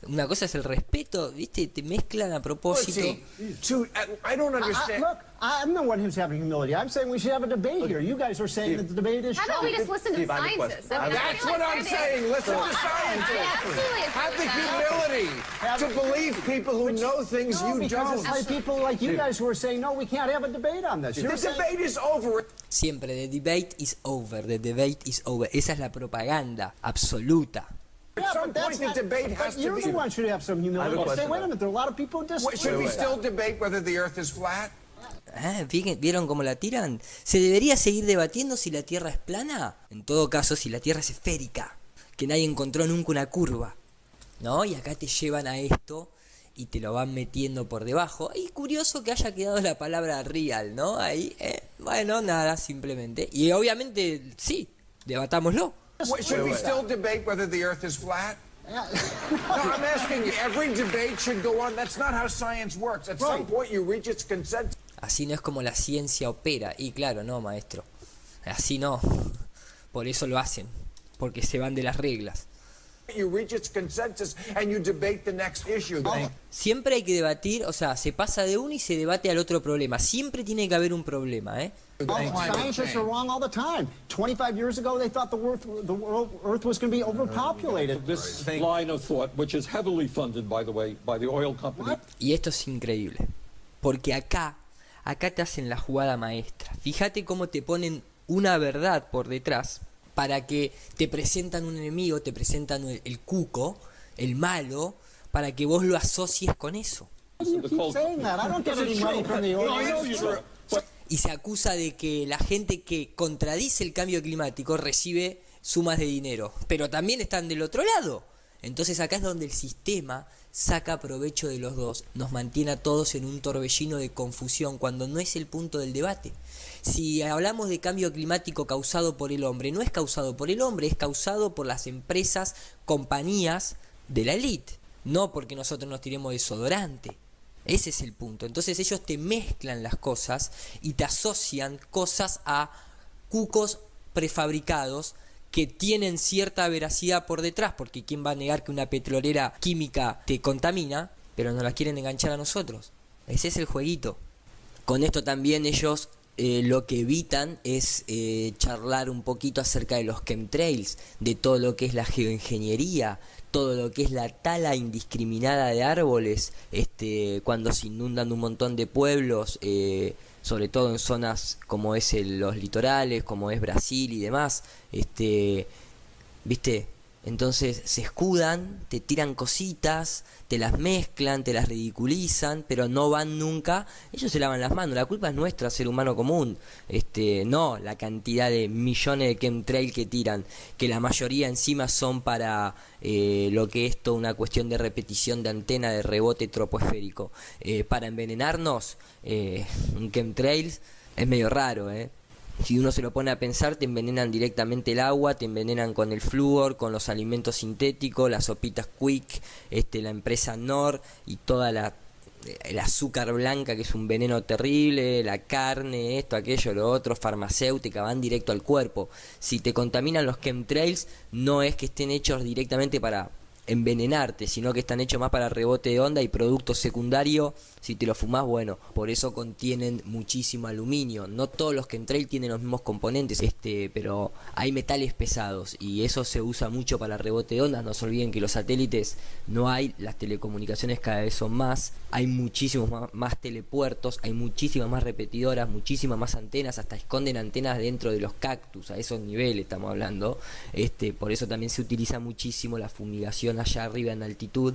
Una cosa es el respeto, ¿viste? Te mezclan a propósito. I don't understand. Look, I'm the one who's having humility. I'm saying we should have a debate here. You guys are saying that the debate is How about we just listen to the scientists? That's what I'm saying. Listen to scientists. Have the humility to believe people who know things you because don't. it's like people like you guys who are saying, no, we can't have a debate on this. The debate is over. Siempre, the debate is over, the debate is over. Esa es la propaganda absoluta. At some point, the debate has to be. You're the one should have some humility. Say, wait a minute, there are a lot of people who disagree. Should we still debate whether the Earth is flat? ¿Vieron cómo la tiran? ¿Se debería seguir debatiendo si la Tierra es plana? En todo caso, si la Tierra es esférica, que nadie encontró nunca una curva, ¿no? Y acá te llevan a esto y te lo van metiendo por debajo. Y curioso que haya quedado la palabra real, ¿no? Ahí, bueno, nada, simplemente. Y obviamente, sí, debatámoslo. Should we still debate whether the Earth is flat? No, I'm asking you. Every debate should go on. That's not how science works. At some point, you reach its consensus. Así no es como la ciencia opera. Y claro, no, maestro. Así no. Por eso lo hacen. Porque se van de las reglas. You reach its consensus and you debate the next issue. Siempre hay que debatir, o sea, se pasa de uno y se debate al otro problema. Siempre tiene que haber un problema, ¿eh? Scientists are wrong all the time. 25 years ago, they thought the Earth was going to be overpopulated. This line of thought, which is heavily funded, by the way, by the oil company. Y esto es increíble, porque acá te hacen la jugada maestra. Fíjate cómo te ponen una verdad por detrás para que te presentan un enemigo, te presentan el cuco, el malo, para que vos lo asocies con eso. Y se acusa de que la gente que contradice el cambio climático recibe sumas de dinero, pero también están del otro lado. Entonces acá es donde el sistema saca provecho de los dos, nos mantiene a todos en un torbellino de confusión cuando no es el punto del debate. Si hablamos de cambio climático causado por el hombre, no es causado por el hombre, es causado por las empresas, compañías de la élite, no porque nosotros nos tiremos desodorante. Ese es el punto. Entonces ellos te mezclan las cosas y te asocian cosas a cucos prefabricados que tienen cierta veracidad por detrás, porque ¿quién va a negar que una petrolera química te contamina? Pero nos la quieren enganchar a nosotros. Ese es el jueguito. Con esto también ellos lo que evitan es charlar un poquito acerca de los chemtrails, de todo lo que es la geoingeniería, todo lo que es la tala indiscriminada de árboles, cuando se inundan un montón de pueblos, sobre todo en zonas como es los litorales, como es Brasil y demás, ¿viste? Entonces se escudan, te tiran cositas, te las mezclan, te las ridiculizan, pero no van nunca. Ellos se lavan las manos, la culpa es nuestra, ser humano común. No la cantidad de millones de chemtrails que tiran, que la mayoría encima son para lo que es toda una cuestión de repetición de antena, de rebote troposférico. Para envenenarnos, un chemtrail es medio raro, Si uno se lo pone a pensar, te envenenan directamente el agua, te envenenan con el flúor, con los alimentos sintéticos, las sopitas Quick, la empresa Nor y toda el azúcar blanca, que es un veneno terrible, la carne, esto, aquello, lo otro, farmacéutica, van directo al cuerpo. Si te contaminan los chemtrails, no es que estén hechos directamente para envenenarte, sino que están hechos más para rebote de onda y producto secundario. Si te lo fumás, bueno, por eso contienen muchísimo aluminio. No todos los chemtrails tienen los mismos componentes, pero hay metales pesados y eso se usa mucho para rebote de ondas. No se olviden que los satélites no hay, las telecomunicaciones cada vez son más, hay muchísimos más telepuertos, hay muchísimas más repetidoras, muchísimas más antenas, hasta esconden antenas dentro de los cactus, a esos niveles estamos hablando. Por eso también se utiliza muchísimo la fumigación allá arriba en altitud,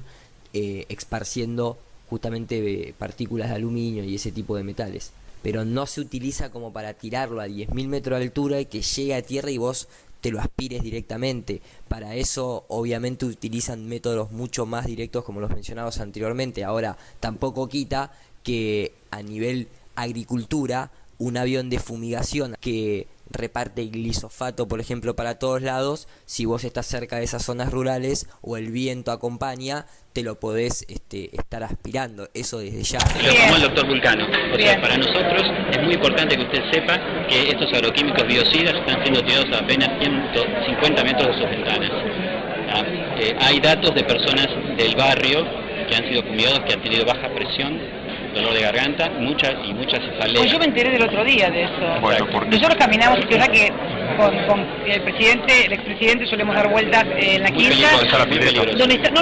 esparciendo justamente partículas de aluminio y ese tipo de metales, pero no se utiliza como para tirarlo a 10.000 metros de altura y que llegue a tierra y vos te lo aspires directamente. Para eso obviamente utilizan métodos mucho más directos como los mencionados anteriormente. Ahora tampoco quita que a nivel agricultura un avión de fumigación que reparte glisofato, por ejemplo, para todos lados, si vos estás cerca de esas zonas rurales o el viento acompaña, te lo podés estar aspirando, eso desde ya. Lo tomó el doctor Vulcano. O sea, para nosotros es muy importante que usted sepa que estos agroquímicos biocidas están siendo tirados a apenas 150 metros de sus ventanas. Hay datos de personas del barrio que han sido fumigados, que han tenido baja presión, dolor de garganta, muchas cefaleas. Pues yo me enteré del otro día de eso. Bueno, Nosotros caminamos, es verdad que con el expresidente solemos dar vueltas en la quinta, donde está,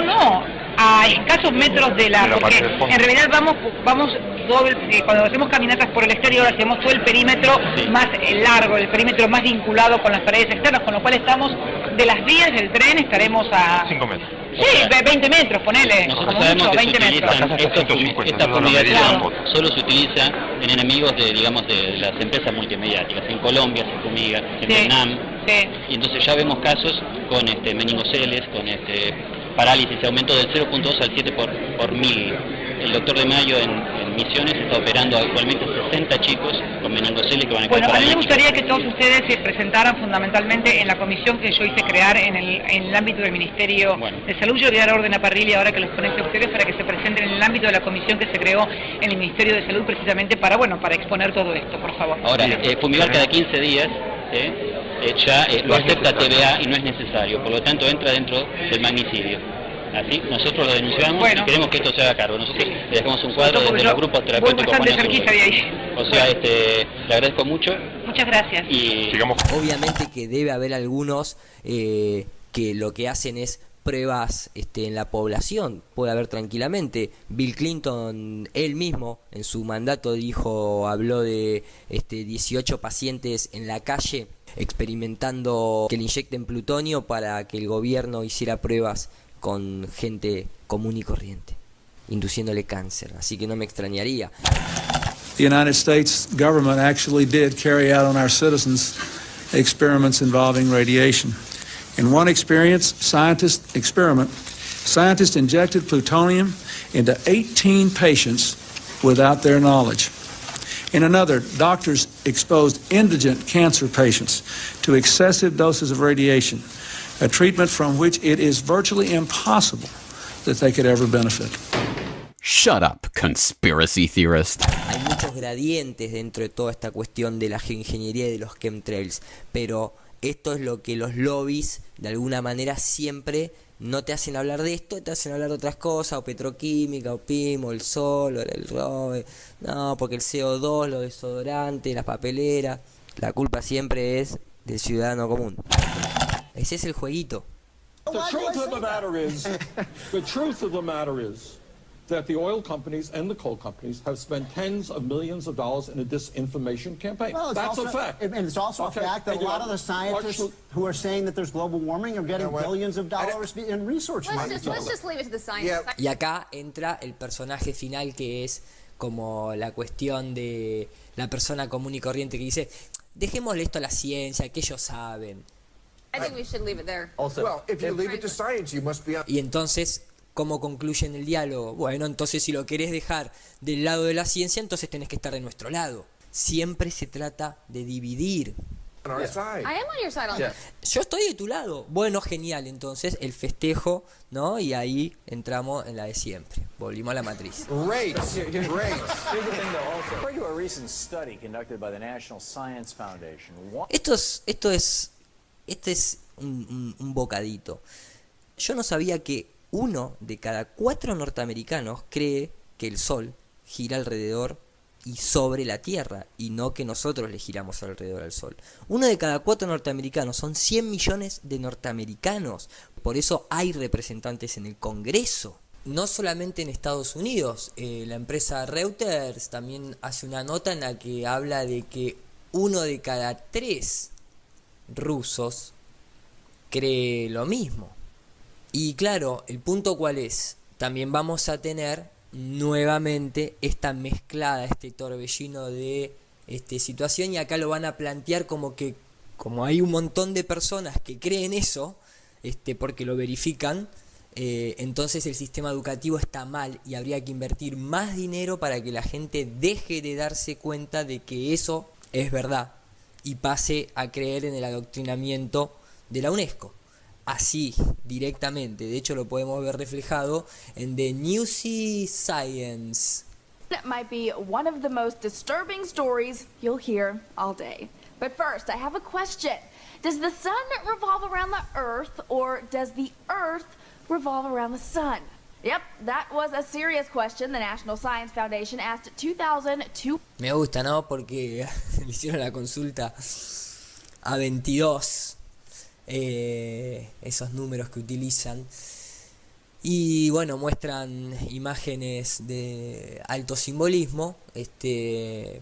a escasos metros de la, porque en realidad vamos todo cuando hacemos caminatas por el exterior hacemos todo el perímetro más largo, el perímetro más vinculado con las paredes externas, con lo cual estamos de las vías del tren estaremos a 5 metros. Sí, 20 metros, ponele. Nosotros sabemos que 20 se utilizan metros. esta fumigación solo se utiliza en enemigos de, digamos, de las empresas multimediáticas. En Colombia se fumiga, en Vietnam. Y entonces ya vemos casos con meningoceles, con parálisis, aumento del 0.2 al 7 por mil. El doctor de Mayo en Misiones está operando actualmente 60 chicos con meningoceles que van a quedar Bueno, a mí me paralíticos. gustaría que todos ustedes se presentaran fundamentalmente en la comisión que yo hice crear en el ámbito del Ministerio de Salud. Yo voy a dar orden a Parrilli ahora que los conecte a ustedes para que se presenten en el ámbito de la comisión que se creó en el Ministerio de Salud precisamente para exponer todo esto, por favor. Ahora, fumigar cada 15 días ya lo acepta TVA y no es necesario, por lo tanto entra dentro del magnicidio. Así, nosotros lo denunciamos y queremos que esto se haga cargo. Nosotros le dejamos un cuadro desde los grupos terapéuticos. O sea, le agradezco mucho. Muchas gracias. Y obviamente que debe haber algunos que lo que hacen es pruebas en la población, puede haber tranquilamente. Bill Clinton, él mismo, en su mandato habló de 18 pacientes en la calle experimentando que le inyecten plutonio para que el gobierno hiciera pruebas con gente común y corriente, induciéndole cáncer, así que no me extrañaría. The United States government actually did carry out on our citizens experiments involving radiation. In one scientists injected plutonium into 18 patients without their knowledge. In another, doctors exposed indigent cancer patients to excessive doses of radiation, a treatment from which it is virtually impossible that they could ever benefit. Shut up, conspiracy theorist. Hay muchos gradientes dentro de toda esta cuestión de la geoingeniería y de los chemtrails, pero esto es lo que los lobbies de alguna manera siempre no te hacen hablar de esto, te hacen hablar de otras cosas, o petroquímica, o PIM, o el sol, o el robe, no, porque el CO2, los desodorantes, las papeleras, la culpa siempre es del ciudadano común. Ese es el jueguito. The truth of the matter is that the oil companies and the coal companies have spent tens of millions of dollars in a disinformation campaign. Well, That's a fact. And it's also a fact that a lot of the scientists who are saying that there's global warming are getting billions of dollars in research money. Let's just leave it to the science. Y acá entra el personaje final, que es como la cuestión de la persona común y corriente que dice, dejémosle esto a la ciencia, que ellos saben. I think we should leave it there. Well, if you leave it to science, you must be. Y entonces, ¿cómo concluyen el diálogo? Bueno, entonces si lo querés dejar del lado de la ciencia, entonces tenés que estar de nuestro lado. Siempre se trata de dividir. I am on your side on this. Yo estoy de tu lado. Bueno, genial, entonces el festejo, ¿no? Y ahí entramos en la de siempre. Volvimos a la matriz. Great. Here's the thing, though, also. According to a recent study conducted by the National Science Foundation. Este es un bocadito. Yo no sabía que 1 de cada 4 norteamericanos cree que el Sol gira alrededor y sobre la Tierra, y no que nosotros le giramos alrededor al Sol. 1 de cada 4 norteamericanos, son 100 millones de norteamericanos. Por eso hay representantes en el Congreso. No solamente en Estados Unidos, la empresa Reuters también hace una nota en la que habla de que 1 de cada 3 rusos cree lo mismo. Y claro, el punto cuál es, también vamos a tener nuevamente esta mezclada, este torbellino de situación, y acá lo van a plantear como que como hay un montón de personas que creen eso, porque lo verifican, entonces el sistema educativo está mal y habría que invertir más dinero para que la gente deje de darse cuenta de que eso es verdad y pase a creer en el adoctrinamiento de la UNESCO. Así, directamente. De hecho, lo podemos ver reflejado en The Newsy Science. It might be one of the most disturbing stories you'll hear all day. But first, I have a question. Does the sun revolve around the Earth, or does the Earth revolve around the sun? Yep, that was a serious question the National Science Foundation asked 2,002. Me gusta, ¿no? Porque le hicieron la consulta a 22 esos números que utilizan. Y bueno, muestran imágenes de alto simbolismo,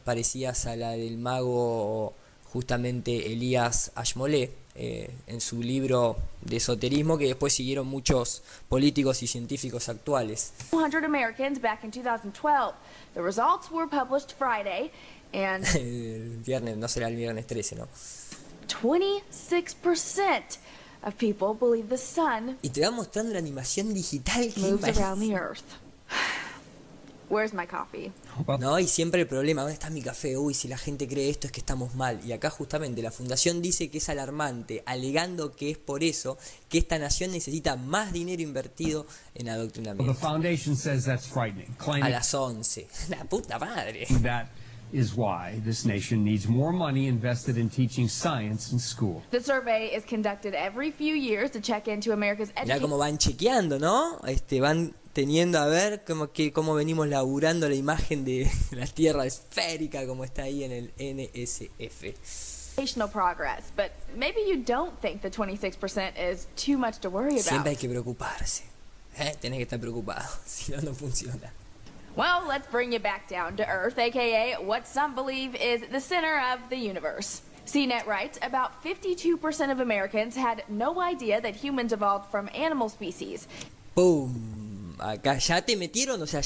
parecidas a la del mago justamente Elías Ashmole, en su libro de esoterismo, que después siguieron muchos políticos y científicos actuales. 200 Americans back in 2012. The results were published Friday, and El viernes, no será el viernes 13, ¿no? 26% of people believe the sun Y te va mostrando la animación digital que moves around the earth. Where's my coffee? No, y siempre el problema, ¿dónde está mi café? Uy, si la gente cree esto es que estamos mal. Y acá justamente la fundación dice que es alarmante, alegando que es por eso que esta nación necesita más dinero invertido en adoctrinamiento. The foundation says that's frightening. A las 11. La puta madre. That is why this nation needs more money invested in teaching science in school. The survey is conducted every few years to check into America's Mirá education. cómo van chequeando, ¿no? Van teniendo a ver cómo venimos laburando la imagen de la Tierra esférica como está ahí en el NSF. Educational progress, but maybe you don't think the 26% is too much to worry about. Siempre hay que preocuparse. Tenés que estar preocupado, si no, no funciona. Well, let's bring you back down to Earth, aka what some believe is the center of the universe. CNET writes about 52% of Americans had no idea that humans evolved from animal species. ¡Pum! Acá ya te metieron, o sea,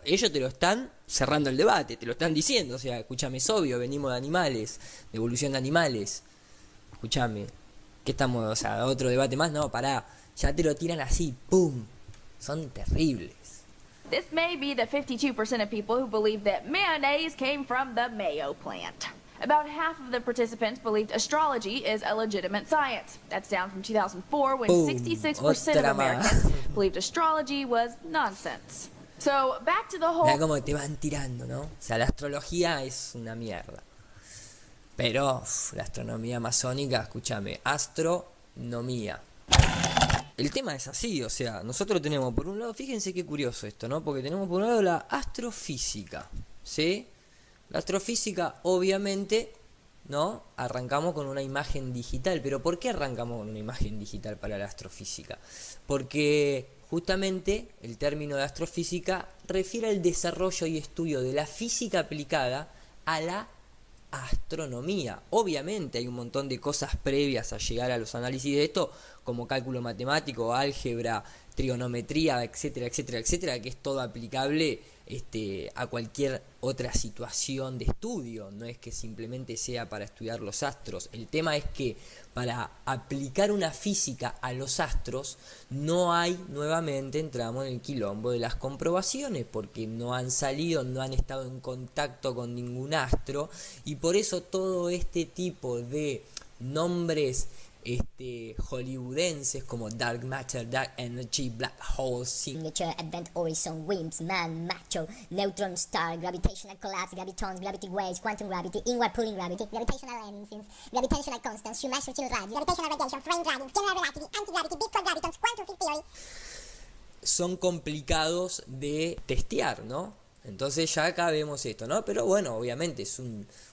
ellos te lo están cerrando el debate, te lo están diciendo, o sea, escúchame, es obvio, venimos de animales, de evolución de animales. Escúchame, ¿qué estamos, o sea, otro debate más? No, pará, ya te lo tiran así, ¡pum! Son terribles. This may be the 52% of people who believe that mayonnaise came from the mayo plant. About half of the participants believed astrology is a legitimate science. That's down from 2004 when Boom. 66% of Americans believed astrology was nonsense. So, back to the whole... Mira cómo te van tirando, ¿no? O sea, la astrología es una mierda. Pero la astronomía masónica, escúchame, astronomía. El tema es así, o sea, nosotros tenemos por un lado, fíjense qué curioso esto, ¿no? Porque tenemos por un lado la astrofísica, ¿sí? La astrofísica, obviamente, ¿no? Arrancamos con una imagen digital. ¿Pero por qué arrancamos con una imagen digital para la astrofísica? Porque justamente el término de astrofísica refiere al desarrollo y estudio de la física aplicada a la astronomía. Obviamente hay un montón de cosas previas a llegar a los análisis de esto, como cálculo matemático, álgebra, trigonometría, etcétera, etcétera, etcétera, que es todo aplicable a cualquier otra situación de estudio. No es que simplemente sea para estudiar los astros. El tema es que para aplicar una física a los astros no hay, nuevamente entramos en el quilombo de las comprobaciones, porque no han salido, no han estado en contacto con ningún astro, y por eso todo este tipo de nombres hollywoodenses como Dark Matter, Dark Energy, Black Hole, Signature, Advent Horizon, WIMPs, Man, Macho, Neutron Star, Gravitational Collapse, Gravitons, Gravity Waves, Quantum Gravity, Inward Pulling Gravity, Gravitational Lensings, Gravitational Constants, Schumacher Radio, Gravitational Radiation, Frame Gravity, General Relativity, Anti-Gravity, Big Core Gravitons, Quantum Field Theory. Son complicados de testear, ¿no? Entonces ya acá vemos esto, ¿no? Pero bueno, obviamente es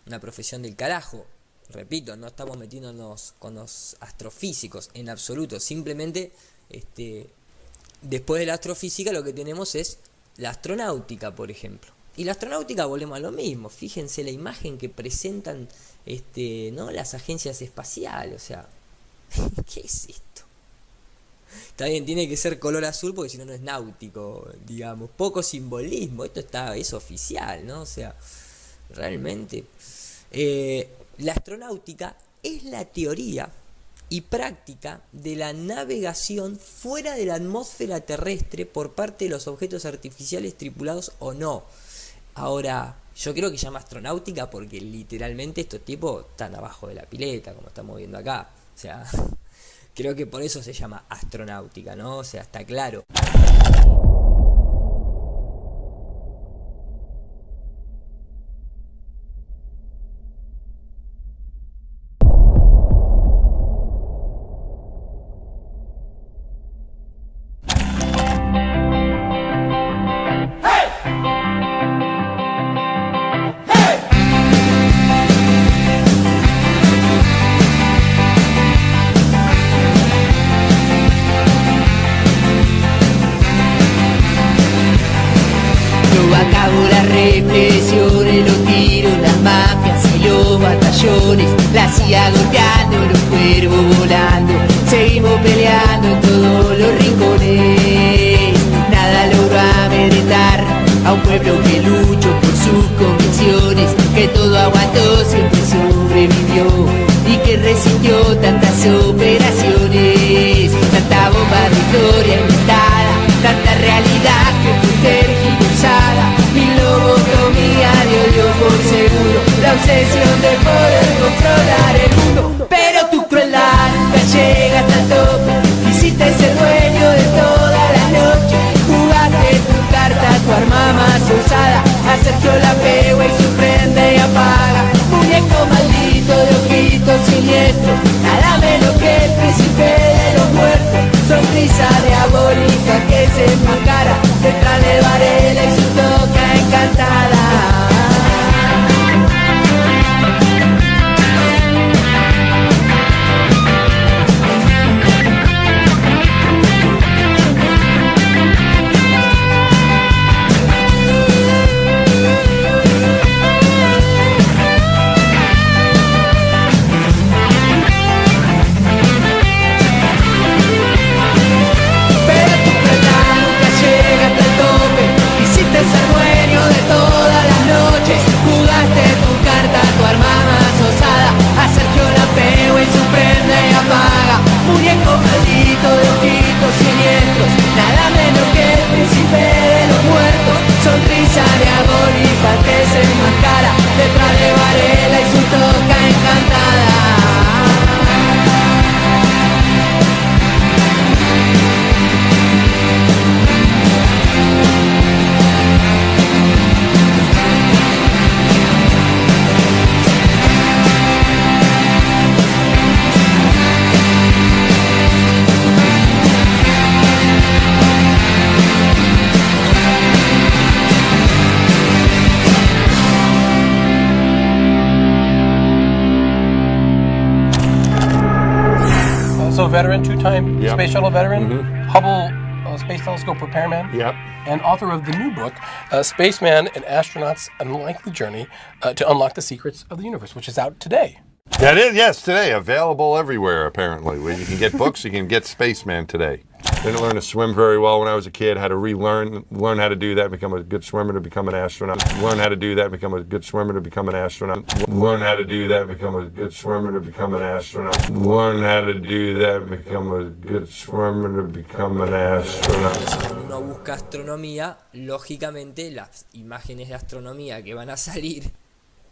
una profesión del carajo. Repito, no estamos metiéndonos con los astrofísicos en absoluto. Simplemente, después de la astrofísica lo que tenemos es la astronáutica, por ejemplo. Y la astronáutica, volvemos a lo mismo. Fíjense la imagen que presentan ¿no? las agencias espaciales. O sea, ¿qué es esto? Está bien, tiene que ser color azul porque si no, no es náutico, digamos. Poco simbolismo, esto es oficial, ¿no? O sea, realmente... la astronáutica es la teoría y práctica de la navegación fuera de la atmósfera terrestre por parte de los objetos artificiales tripulados o no. Ahora, yo creo que se llama astronáutica porque literalmente estos tipos están abajo de la pileta, como estamos viendo acá. O sea, creo que por eso se llama astronáutica, ¿no? O sea, está claro. Bajo las represiones, los tiros, las mafias y los batallones, la CIA golpeando, los cuervos volando, seguimos peleando en todos los rincones. Nada logró amedrentar a un pueblo que luchó por sus convicciones, que todo aguantó, siempre sobrevivió y que resistió tantas operaciones. Tanta bomba de historia inventada, tanta realidad que fue tergiversada, y lobotomía de odio por seguro, la obsesión de poder controlar el mundo. Pero tu crueldad nunca llega hasta el tope, quisiste ser dueño de toda la noche, jugaste tu carta, tu arma más usada, a Sergio la pegua y su prende y apaga. Muñeco maldito de ojitos siniestros, nada menos que el príncipe de los muertos, sonrisa diabólica que se enmascara detrás de Varela y su toca encantada. Ser dueño de todas las noches, jugaste tu carta, tu arma más osada, a Sergio la pegua y su prende y apaga. Muñeco maldito de ojitos siniestros, nada menos que el príncipe de los muertos, sonrisa diabólica que se enmascara detrás de Varela y su toca encantada. Also a veteran, two-time Space Shuttle veteran, Hubble Space Telescope repairman, and author of the new book, Spaceman and Astronaut's Unlikely Journey to Unlock the Secrets of the Universe, which is out today. That is, yes, today. Available everywhere, apparently. Where you can get books, you can get Spaceman today. Didn't learn to swim very well when I was a kid. Had to learn how to do that, become a good swimmer to become an astronaut. Learn how to do that, become a good swimmer to become an astronaut. Learn how to do that, become a good swimmer to become an astronaut. Learn how to do that, become a good swimmer to become an astronaut. Uno busca astronomía, lógicamente las imágenes de astronomía que van a salir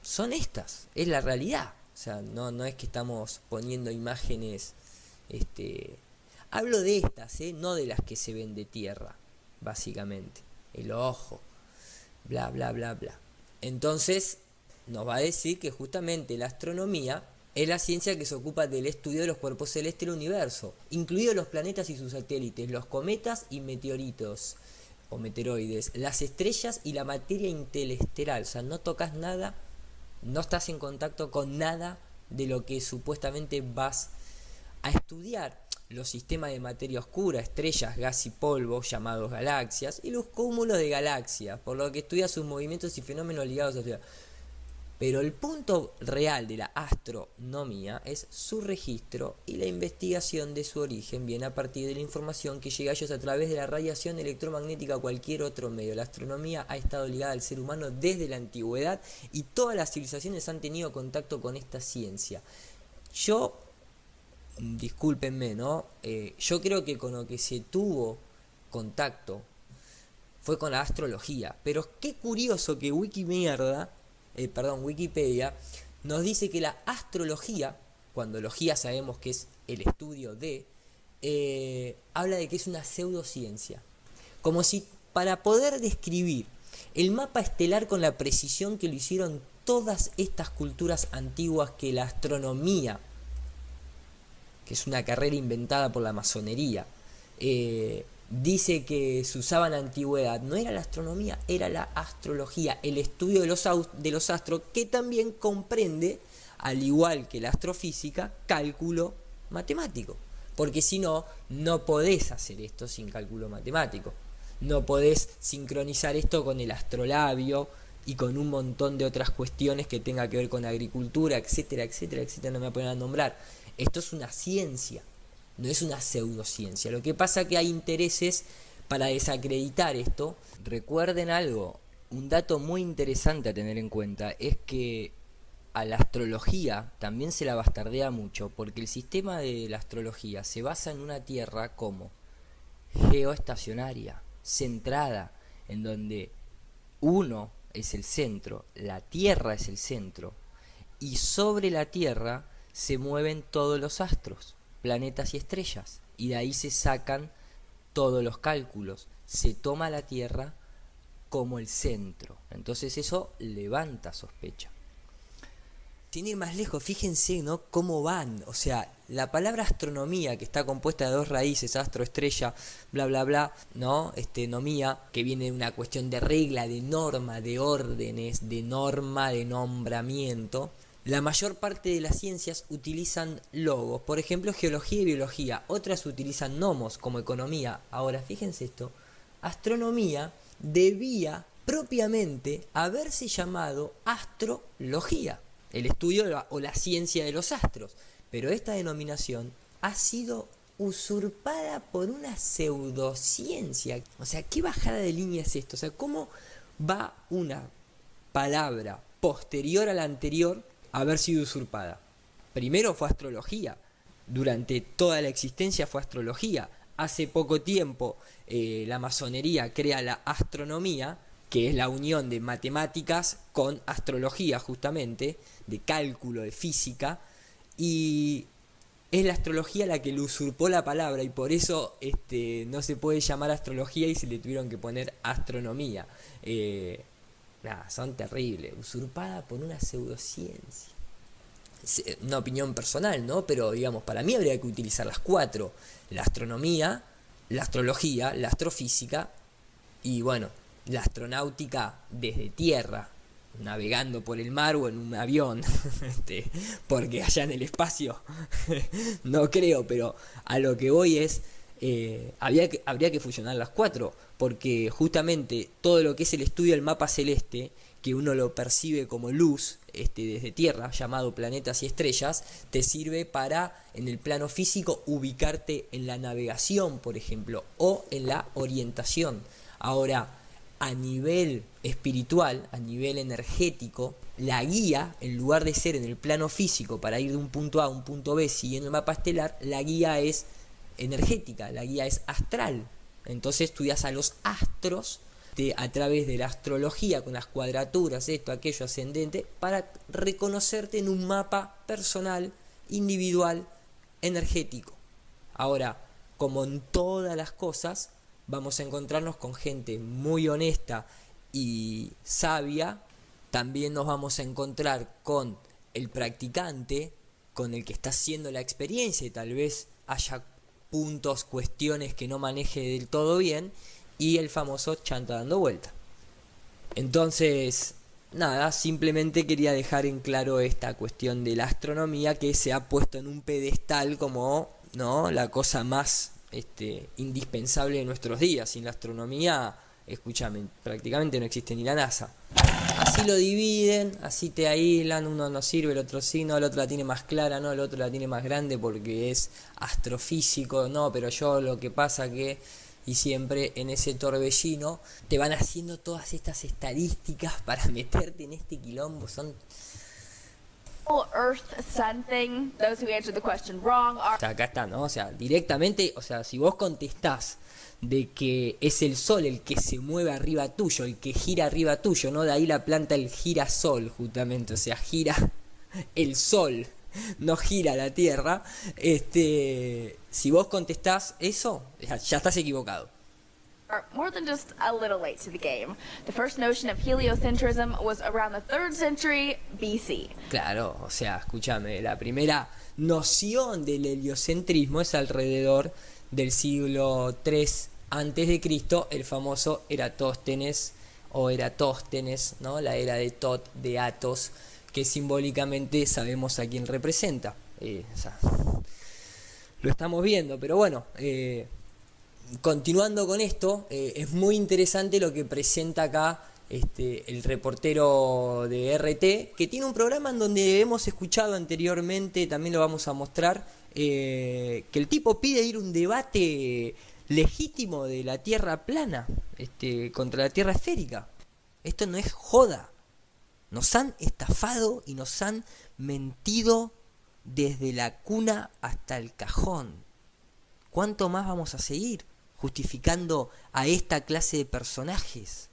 son estas, es la realidad. O sea, no es que estamos poniendo imágenes, hablo de estas, no de las que se ven de tierra, básicamente. El ojo, bla, bla, bla, bla. Entonces, nos va a decir que justamente la astronomía es la ciencia que se ocupa del estudio de los cuerpos celestes del universo, incluidos los planetas y sus satélites, los cometas y meteoritos, o meteoroides, las estrellas y la materia interestelar. O sea, no tocas nada, no estás en contacto con nada de lo que supuestamente vas a estudiar. Los sistemas de materia oscura, estrellas, gas y polvo, llamados galaxias, y los cúmulos de galaxias, por lo que estudia sus movimientos y fenómenos ligados a la ciudad. Pero el punto real de la astronomía es su registro y la investigación de su origen viene a partir de la información que llega a ellos a través de la radiación electromagnética o cualquier otro medio. La astronomía ha estado ligada al ser humano desde la antigüedad y todas las civilizaciones han tenido contacto con esta ciencia. Yo, discúlpenme, ¿no? Yo creo que con lo que se tuvo contacto fue con la astrología, pero qué curioso que Wikipedia nos dice que la astrología, cuando logía sabemos que es el estudio de, habla de que es una pseudociencia, como si para poder describir el mapa estelar con la precisión que lo hicieron todas estas culturas antiguas, que la astronomía, que es una carrera inventada por la masonería, dice que se usaba en la antigüedad, no era la astronomía, era la astrología, el estudio de los astros, que también comprende, al igual que la astrofísica, cálculo matemático, porque si no, no podés hacer esto sin cálculo matemático. no podés sincronizar esto con el astrolabio y con un montón de otras cuestiones que tenga que ver con agricultura, etcétera, etcétera, etcétera, no me voy a poner a nombrar. Esto es una ciencia, no es una pseudociencia. Lo que pasa es que hay intereses para desacreditar esto. Recuerden algo, un dato muy interesante a tener en cuenta es que a la astrología también se la bastardea mucho, porque el sistema de la astrología se basa en una Tierra como geoestacionaria, centrada, en donde uno es el centro, la Tierra es el centro, y sobre la Tierra se mueven todos los astros, planetas y estrellas, y de ahí se sacan todos los cálculos. Se toma la Tierra como el centro, entonces eso levanta sospecha. Sin ir más lejos, fíjense, ¿no?, cómo van. O sea, la palabra astronomía, que está compuesta de dos raíces, astro, estrella, bla, bla, bla, ¿no? Nomía, que viene de una cuestión de regla, de norma, de órdenes, de norma, de nombramiento. La mayor parte de las ciencias utilizan logos, por ejemplo, geología y biología. Otras utilizan nomos, como economía. Ahora, fíjense esto, astronomía debía propiamente haberse llamado astrología, el estudio o la ciencia de los astros, pero esta denominación ha sido usurpada por una pseudociencia. O sea, ¿qué bajada de línea es esto? O sea, ¿cómo va una palabra posterior a la anterior a haber sido usurpada? Primero fue astrología, durante toda la existencia fue astrología. Hace poco tiempo la masonería crea la astronomía, que es la unión de matemáticas con astrología, justamente, de cálculo, de física, y es la astrología la que le usurpó la palabra, y por eso no se puede llamar astrología y se le tuvieron que poner astronomía. Son terribles, usurpada por una pseudociencia. Una opinión personal, ¿no? Pero digamos, para mí habría que utilizar las cuatro: la astronomía, la astrología, la astrofísica y bueno, la astronáutica desde tierra, navegando por el mar o en un avión, porque allá en el espacio no creo, pero a lo que voy es, habría que fusionar las cuatro, porque justamente todo lo que es el estudio del mapa celeste, que uno lo percibe como luz desde tierra, llamado planetas y estrellas, te sirve para, en el plano físico, ubicarte en la navegación, por ejemplo, o en la orientación. Ahora, a nivel espiritual, a nivel energético, la guía, en lugar de ser en el plano físico para ir de un punto A a un punto B siguiendo el mapa estelar, la guía es energética, la guía es astral. Entonces estudias a los astros a través de la astrología, con las cuadraturas, esto, aquello, ascendente, para reconocerte en un mapa personal, individual, energético. Ahora, como en todas las cosas, vamos a encontrarnos con gente muy honesta y sabia. También nos vamos a encontrar con el practicante, con el que está haciendo la experiencia y tal vez haya puntos, cuestiones que no maneje del todo bien, y el famoso chanta dando vuelta. Entonces, nada, simplemente quería dejar en claro esta cuestión de la astronomía, que se ha puesto en un pedestal como, ¿no?, la cosa más indispensable de nuestros días. Sin la astronomía, escúchame, prácticamente no existe ni la NASA. Así lo dividen, así te aíslan, uno no sirve, el otro sí, no, el otro la tiene más clara, no, el otro la tiene más grande porque es astrofísico, no, pero yo lo que pasa que... Y siempre en ese torbellino te van haciendo todas estas estadísticas para meterte en este quilombo. Son... Earth Sun thing, those who answered the question wrong are... O sea, acá está, ¿no? O sea, directamente, o sea, si vos contestás de que es el sol el que se mueve arriba tuyo, el que gira arriba tuyo, ¿no? De ahí la planta el girasol, justamente, o sea, gira el sol, no gira la Tierra. Si vos contestás eso, ya estás equivocado. More than just a little late to the game. The first notion of heliocentrism was around the 3rd century BC. Claro, o sea, escúchame, la primera noción del heliocentrismo es alrededor del siglo III antes de Cristo, el famoso Eratóstenes, ¿no? La era de Tot, de Atos, que simbólicamente sabemos a quién representa. O sea, lo estamos viendo, pero bueno, continuando con esto, es muy interesante lo que presenta acá el reportero de RT, que tiene un programa en donde hemos escuchado anteriormente, también lo vamos a mostrar, que el tipo pide ir a un debate legítimo de la Tierra plana contra la Tierra esférica. Esto no es joda. Nos han estafado y nos han mentido desde la cuna hasta el cajón. ¿Cuánto más vamos a seguir justificando a esta clase de personajes?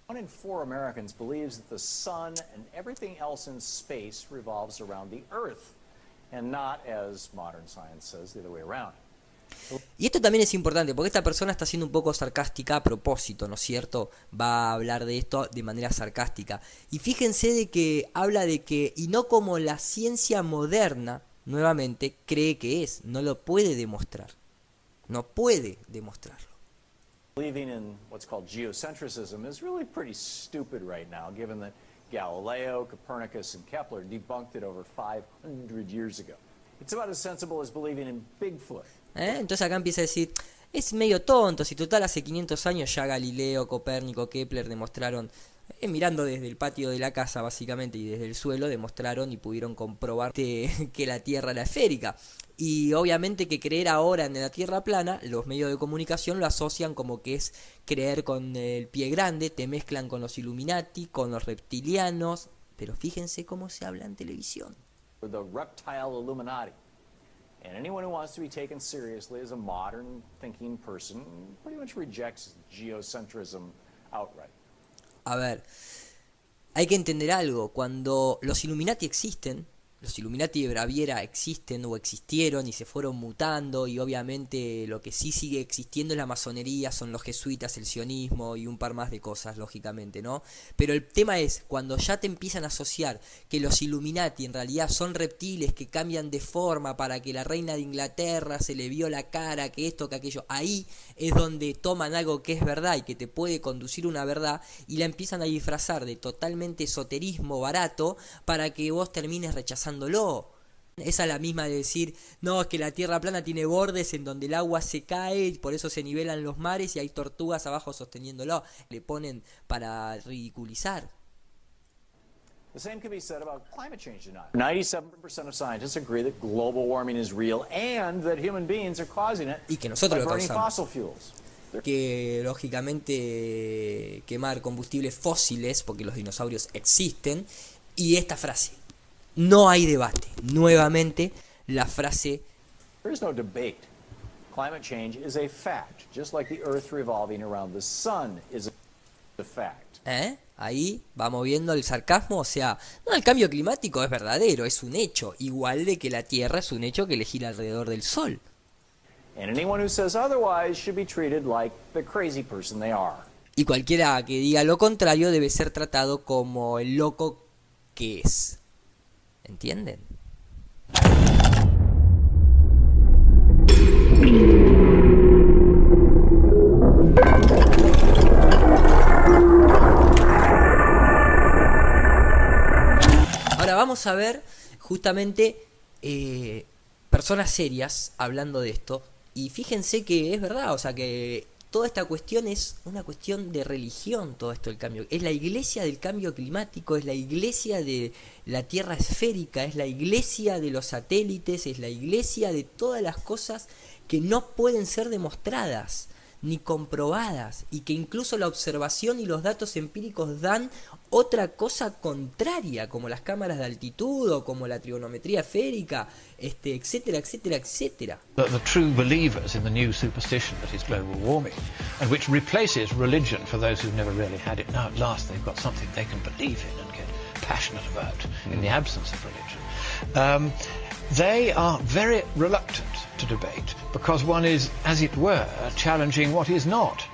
1 in 4 Americans believes that the sun and everything else in space revolves around the Earth, and not, as modern science says, the other way around. Y esto también es importante, porque esta persona está siendo un poco sarcástica a propósito, ¿no es cierto? Va a hablar de esto de manera sarcástica. Y fíjense de que habla de que, y no como la ciencia moderna, nuevamente, cree que es, no lo puede demostrar. No puede demostrarlo. Believing in what's called geocentrism is really pretty stupid right now, given that Galileo, Copernicus, and Kepler debunked it over 500 years ago. It's about as sensible as believing in Bigfoot. Entonces acá empieza a decir, es medio tonto, si total hace 500 años ya Galileo, Copérnico, Kepler demostraron, mirando desde el patio de la casa básicamente y desde el suelo, demostraron y pudieron comprobar que la Tierra era esférica. Y obviamente que creer ahora en la Tierra plana, los medios de comunicación lo asocian como que es creer con el pie grande, te mezclan con los Illuminati, con los reptilianos, pero fíjense cómo se habla en televisión. The reptile Illuminati. And anyone who wants to be taken seriously as a modern thinking person pretty much rejects geocentrism outright. A ver, hay que entender algo, cuando los Illuminati existen, los Illuminati de Baviera existen o existieron y se fueron mutando, y obviamente lo que sí sigue existiendo es la masonería, son los jesuitas, el sionismo y un par más de cosas, lógicamente, ¿no? Pero el tema es, cuando ya te empiezan a asociar que los Illuminati en realidad son reptiles que cambian de forma para que la reina de Inglaterra se le vio la cara, que esto, que aquello, ahí es donde toman algo que es verdad y que te puede conducir a una verdad y la empiezan a disfrazar de totalmente esoterismo barato para que vos termines rechazando. Esa es la misma de decir, no, es que la Tierra plana tiene bordes en donde el agua se cae y por eso se nivelan los mares y hay tortugas abajo sosteniéndolo. Le ponen para ridiculizar. The same can be said about climate change denial. 97% of scientists agree that global warming is real and that human beings are causing it y que nosotros by lo burning causamos. fossil fuels. Que lógicamente quemar combustibles fósiles, porque los dinosaurios existen, y esta frase. No hay debate. Nuevamente, la frase... There is no debate. Climate change is a fact, just like the Earth revolving around the sun is a fact. Ahí vamos viendo el sarcasmo, o sea, no, el cambio climático es verdadero, es un hecho, igual de que la Tierra es un hecho que le gira alrededor del Sol. And anyone who says otherwise should be treated like the crazy person they are. Y cualquiera que diga lo contrario debe ser tratado como el loco que es. ¿Entienden? Ahora vamos a ver justamente personas serias hablando de esto. Y fíjense que es verdad, o sea que toda esta cuestión es una cuestión de religión, todo esto del cambio. Es la iglesia del cambio climático, es la iglesia de la Tierra esférica, es la iglesia de los satélites, es la iglesia de todas las cosas que no pueden ser demostradas ni comprobadas y que incluso la observación y los datos empíricos dan otra cosa contraria, como las cámaras de altitud o como la trigonometría esférica, etcétera, etcétera, etcétera. The true believers in the new superstition that is global warming, and which replaces religion for those who've never really had it. Now at last they've got something they can believe in and get passionate about in the absence of religion. They are very reluctant to debate because one is, as it were, challenging what is not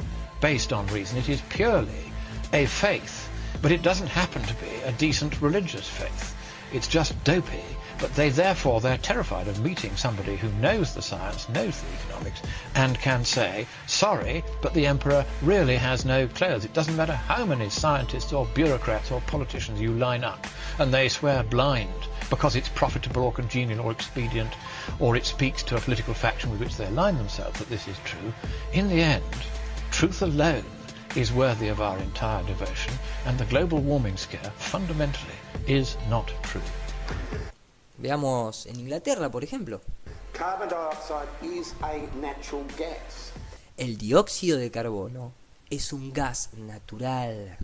based on reason. It is purely a faith, but it doesn't happen to be a decent religious faith. It's just dopey, but they're terrified of meeting somebody who knows the science, knows the economics, and can say, sorry, but the emperor really has no clothes. It doesn't matter how many scientists or bureaucrats or politicians you line up, and they swear blind because it's profitable or congenial or expedient, or it speaks to a political faction with which they align themselves that this is true. In the end, truth alone is worthy of our entire devotion, and the global warming scare fundamentally is not true. Veamos en Inglaterra, por ejemplo. Carbon dioxide is a natural gas. El dióxido de carbono es un gas natural.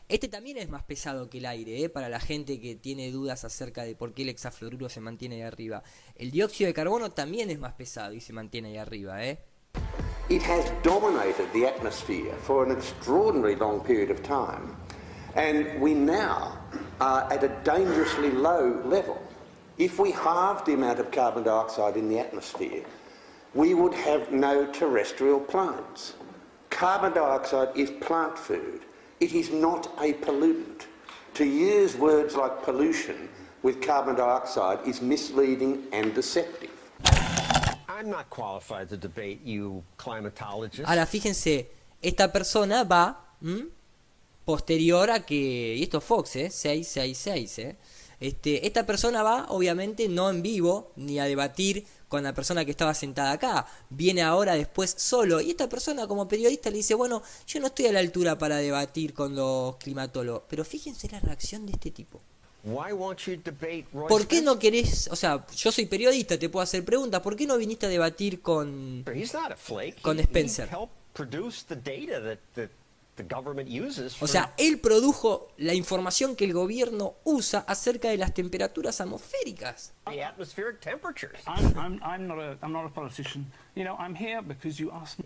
Este también es más pesado que el aire, para la gente que tiene dudas acerca de por qué el hexafluoruro se mantiene ahí arriba. El dióxido de carbono también es más pesado y se mantiene ahí arriba, It has dominated the atmosphere for an extraordinary long period of time, and we now are at a dangerously low level. If we halved the amount of carbon dioxide in the atmosphere, we would have no terrestrial plants. Carbon dioxide is plant food. It is not a pollutant. To use words like pollution with carbon dioxide is misleading and deceptive. I'm not qualified to debate you climatologists. Ahora fíjense, esta persona va posterior a que, y esto es Fox, 666, esta persona va, obviamente, no en vivo, ni a debatir con la persona que estaba sentada acá. Viene ahora después solo. Y esta persona, como periodista, le dice, bueno, yo no estoy a la altura para debatir con los climatólogos. Pero fíjense la reacción de este tipo. ¿Por qué no querés? O sea, yo soy periodista, te puedo hacer preguntas. ¿Por qué no viniste a debatir con Spencer? O sea, él produjo la información que el gobierno usa acerca de las temperaturas atmosféricas.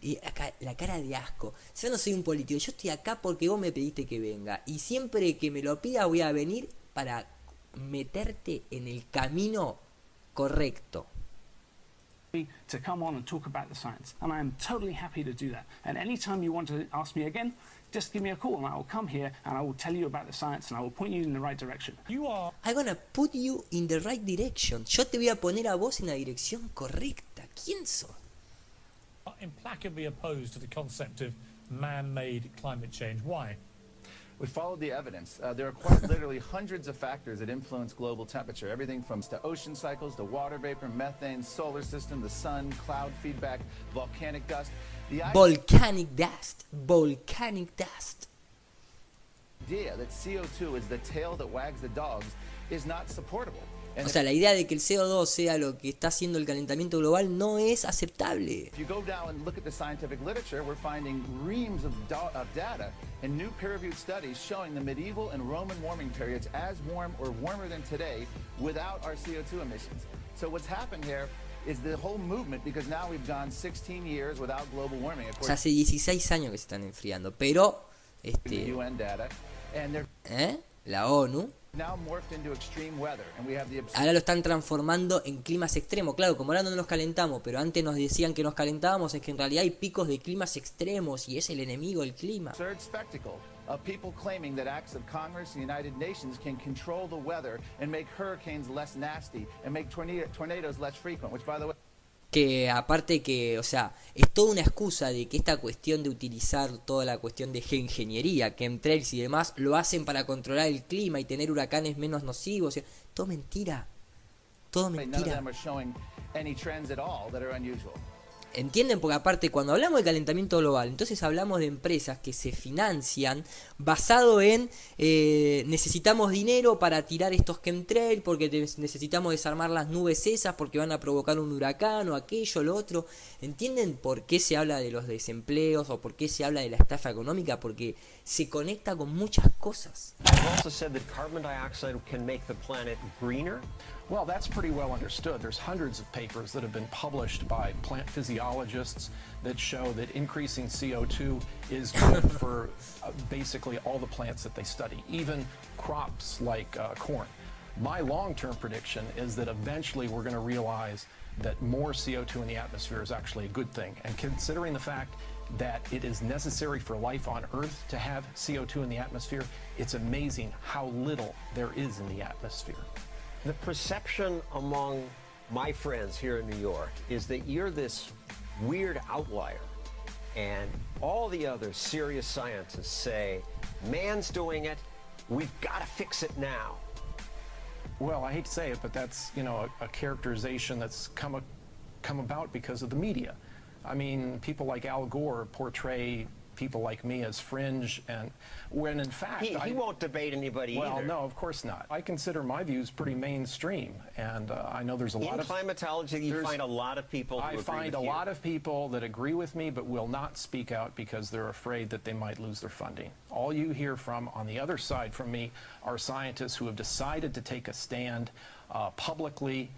Y acá la cara de asco. Yo no soy un político, yo estoy acá porque vos me pediste que venga. Y siempre que me lo pida voy a venir para meterte en el camino correcto. To come on and talk about the science, and I am totally happy to do that. And anytime you want to ask me again, just give me a call and I will come here and I will tell you about the science and I will point you in the right direction. I'm gonna put you in the right direction. Yo te voy a poner a vos en la dirección correcta. ¿Quién sos? Implacably opposed to the concept of man-made climate change. Why? We followed the evidence. There are quite literally hundreds of factors that influence global temperature. Everything from ocean cycles to water vapor, methane, solar system, the sun, cloud feedback, volcanic dust. Volcanic dust. Volcanic dust. The idea that CO2 is the tail that wags the dogs is not supportable. O sea, la idea de que el CO2 sea lo que está haciendo el calentamiento global no es aceptable. If you go down and look at the scientific literature, we're finding reams of data and new peer-reviewed studies showing the medieval and Roman warming periods as warm or warmer than today without our CO2 emissions. So what's happened here is the whole movement, because now we've gone 16 years without global warming. O sea, hace 16 años que se están enfriando, pero the UN data, and la ONU now morphed into extreme weather, and we have the ahora lo están transformando en climas extremos. Claro, como ahora no nos calentamos, pero antes nos decían que nos calentábamos, es que en realidad hay picos de climas extremos y es el enemigo del clima. absurd spectacle of people claiming that acts of Congress and the United Nations can control the weather and make hurricanes less nasty and make tornadoes less frequent, which by the way, que aparte que, o sea, es toda una excusa de que esta cuestión de utilizar toda la cuestión de ingeniería, chemtrails y demás, lo hacen para controlar el clima y tener huracanes menos nocivos. O sea, todo mentira. Todo mentira. ¿Entienden? Porque aparte cuando hablamos de calentamiento global, entonces hablamos de empresas que se financian basado en necesitamos dinero para tirar estos chemtrails, porque necesitamos desarmar las nubes esas porque van a provocar un huracán o aquello, lo otro. ¿Entienden por qué se habla de los desempleos o por qué se habla de la estafa económica? Porque se conecta con muchas cosas. Well, that's pretty well understood. There's hundreds of papers that have been published by plant physiologists that show that increasing CO2 is good for basically all the plants that they study, even crops like corn. My long-term prediction is that eventually we're going to realize that more CO2 in the atmosphere is actually a good thing. And considering the fact that it is necessary for life on Earth to have CO2 in the atmosphere, it's amazing how little there is in the atmosphere. The perception among my friends here in New York is that you're this weird outlier, and all the other serious scientists say, man's doing it, we've got to fix it now. Well, I hate to say it, but that's, you know, a characterization that's come about because of the media. I mean, people like Al Gore portray people like me as fringe, and when in fact he won't debate anybody well, either. no, of course not. I consider my views pretty mainstream, and I know there's a lot of climatology. You find a lot of people. I find a lot of people that agree with me, but will not speak out because they're afraid that they might lose their funding. All you hear from on the other side from me are scientists who have decided to take a stand publicly,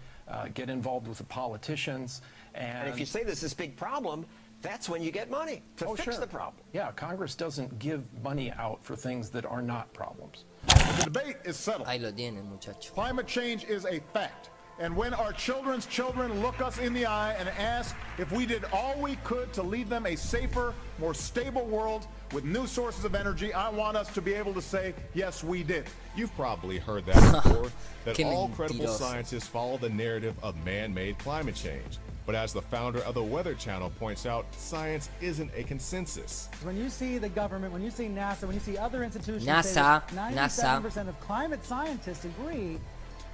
get involved with the politicians, and if you say there's this big problem, that's when you get money to fix the problem. Yeah, Congress doesn't give money out for things that are not problems. The debate is settled. Ahí lo tienen, muchachos. Climate change is a fact. And when our children's children look us in the eye and ask if we did all we could to leave them a safer, more stable world with new sources of energy, I want us to be able to say, yes, we did. You've probably heard that before, that all credible scientists follow the narrative of man-made climate change. But as the founder of the Weather Channel points out, science isn't a consensus. When you see the government, when you see NASA, when you see other institutions say 97% of climate scientists agree,